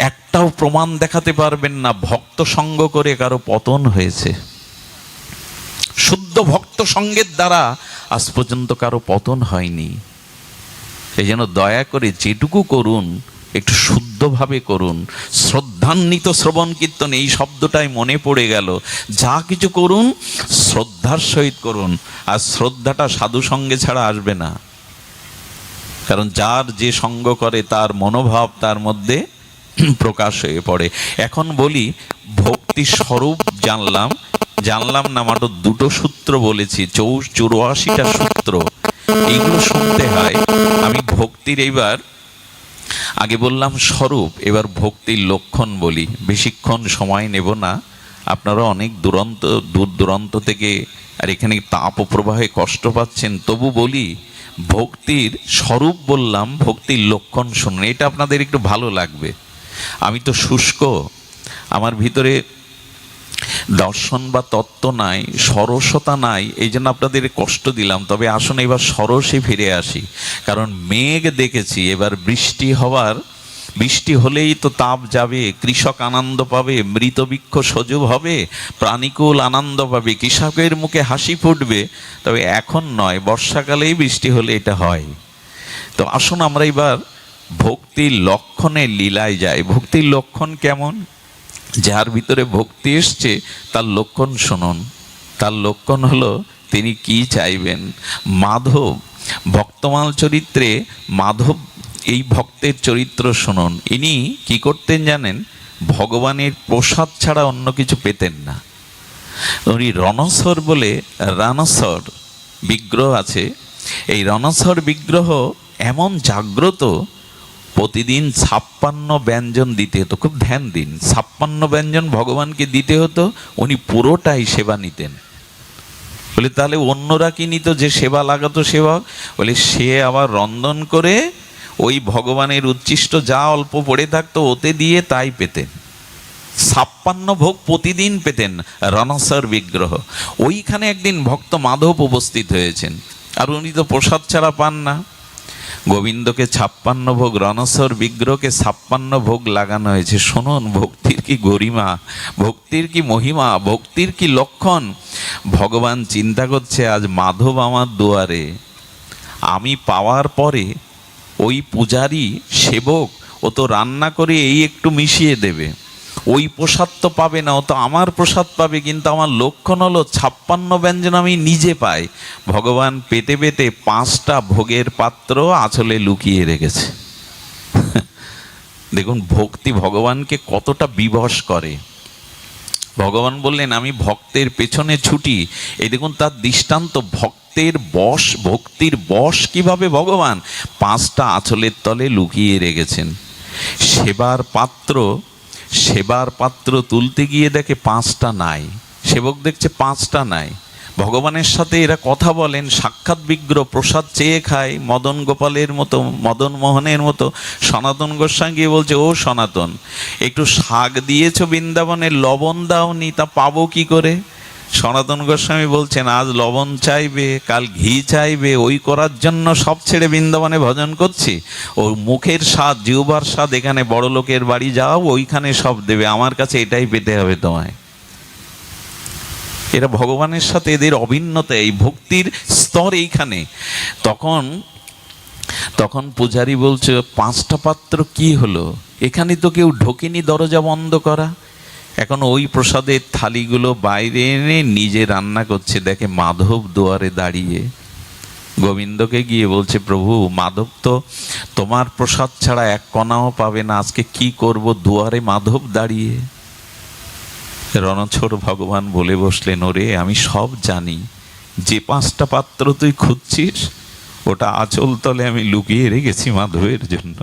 একটাও প্রমাণ দেখাতে পারবেন না ভক্ত সঙ্গ করে কারো পতন হয়েছে। শুদ্ধ ভক্ত সঙ্গের দ্বারা আজ পর্যন্ত কারো পতন হয়নি। এই জন্য দয়া করে যেটুকু করুন একটু শুদ্ধভাবে করুন। শ্রদ্ধান্বিত শ্রবণ কীর্তন, এই শব্দটাই মনে পড়ে গেল। যা কিছু করুন শ্রদ্ধার সহিত করুন, আর শ্রদ্ধাটা সাধু সঙ্গে ছাড়া আসবে না। কারণ যার যে সঙ্গ করে তার মনোভাব তার মধ্যে প্রকাশ হয়ে পড়ে। এখন বলি, ভক্তি স্বরূপ জানলাম না, মাত্র দুটো সূত্র বলেছি, 84টা সূত্র, এইগুলো শুনতে হয়। আমি ভক্তির এইবার আগে বললাম স্বরূপ, এবার ভক্তির লক্ষণ বলি। বেশিক্ষণ সময় নেব না, আপনারা অনেক দূর দূরান্ত থেকে আর এখানে তাপ প্রবাহে কষ্ট পাচ্ছেন, তবু বলি ভক্তির স্বরূপ বললাম, ভক্তির লক্ষণ শুনুন, এটা আপনাদের একটু ভালো লাগবে। আমি তো শুষ্ক, আমার ভিতরে দর্শন বা তত্ত্ব নাই, সরসতা নাই, এই জন্য আপনাদের কষ্ট দিলাম। তবে আসুন এবার সরসে ফিরে আসি। কারণ মেঘ দেখেছি, এবার বৃষ্টি হলেই তো তাপ যাবে, কৃষক আনন্দ পাবে, মৃতবৃক্ষ সজীব হবে, প্রাণীকুল আনন্দ পাবে, কৃষকের মুখে হাসি ফুটবে। তবে এখন নয়, বর্ষাকালেই বৃষ্টি হলে এটা হয়। তো আসুন আমরা এবার ভক্তির লক্ষণের লীলায় যাই। ভক্তির লক্ষণ কেমন? যার ভিতরে ভক্তি এসছে তার লক্ষণ শুনুন। তার লক্ষণ হলো তিনি কি চাইবেন। মাধব, ভক্তমাল চরিত্রে মাধব এই ভক্তের চরিত্র শুনুন। ইনি কি করতেন জানেন? ভগবানের প্রসাদ ছাড়া অন্য কিছু পেতেন না। উনি রণস্বর বলে রানস্বর বিগ্রহ আছে। এই রণস্বর বিগ্রহ এমন জাগ্রত, প্রতিদিন 56 ব্যঞ্জন দিতে হতো। খুব ধ্যান দিন, 56 ব্যঞ্জন ভগবানকে দিতে হতো, উনি পুরোটাই সেবা নিতেন। বলে তাহলে অন্যরা কি নিত? যে সেবা লাগাতো সেবক, বলে সে আবার রন্ধন করে ওই ভগবানের উচ্ছিষ্ট যা অল্প পড়ে থাকতো ওতে দিয়ে তাই পেতেন। 56 ভোগ প্রতিদিন পেতেন রণস্বর বিগ্রহ। ওইখানে একদিন ভক্ত মাধব উপস্থিত হয়েছেন, আর উনি তো প্রসাদ ছাড়া পান না। গোবিন্দকে 56 ভোগ, রণস্বর বিগ্রহকে 56 ভোগ লাগানো হয়েছে। শুনুন ভক্তির কি গরিমা, ভক্তির কি মহিমা, ভক্তির কি লক্ষণ। ভগবান চিন্তা করছে আজ মাধব আমার দুয়ারে, আমি পাওয়ার পরে ওই পূজারি সেবক ও তো রান্না করে এই একটু মিশিয়ে দেবে, ওই প্রসাদ তো পাবে না, ও তো আমার প্রসাদ পাবে। কিন্তু আমার লক্ষণ হলো 56 ব্যঞ্জন আমি নিজে পাই। ভগবান পেতে পেতে 5টা ভোগের পাত্র আঁচলে লুকিয়ে রেখেছে। দেখুন ভক্তি ভগবানকে কতটা বিবশ করে। ভগবান বললেন আমি ভক্তের পেছনে ছুটি। এই দেখুন তার দৃষ্টান্ত, ভক্তির বশ কিভাবে ভগবান 5টা আঁচলের তলে লুকিয়ে রেখেছেন। সেবার পাত্র তুলতে গিয়ে দেখে 5টা নাই, সেবক দেখছে 5টা নাই। ভগবানের সাথে এরা কথা বলেন, সাক্ষাৎ বিগ্রহ প্রসাদ চেয়ে খায়, মদন গোপালের মতো, মদন মোহনের মতো। সনাতন গোস্বামী গিয়ে বলছে, ও সনাতন, একটু শাক দিয়েছ বৃন্দাবনে, লবণ দাওনি, তা পাবো কি করে? সনাতন গোস্বামী বলছেন আজ লবণ চাইবে, কাল ঘি চাইবে, ওই করার জন্য সব ছেড়ে বৃন্দাবনে ভজন করছি। ও মুখের স্বাদ, জিহ্বার স্বাদ, এখানে বড় লোকের বাড়ি যাও, ওইখানে সব দেবে, আমার কাছে এটাই পেতে হবে তোমায়। এরা ভগবানের সাথে এদের অভিন্নতা, এই ভক্তির স্তর এইখানে। তখন পূজারি বলছে 5টা পাত্র কি হলো? এখানে তো কেউ ঢোকেনি, দরজা বন্ধ করা। এখন ওই প্রসাদের থালিগুলো বাইরে এনে নিজে রান্না করছে, দেখে মাধব দুয়ারে দাঁড়িয়ে। গোবিন্দকে গিয়ে বলছে, প্রভু মাধব তো তোমার প্রসাদ ছাড়া এক কণাও পাবে না, আজকে কি করব, দুয়ারে মাধব দাঁড়িয়ে। রণছোড় ভগবান বলে বসলেন, ওরে আমি সব জানি, যে 5টা পাত্র তুই খুঁজছিস ওটা আঁচল তলে আমি লুকিয়ে রেখেছি মাধবের জন্য।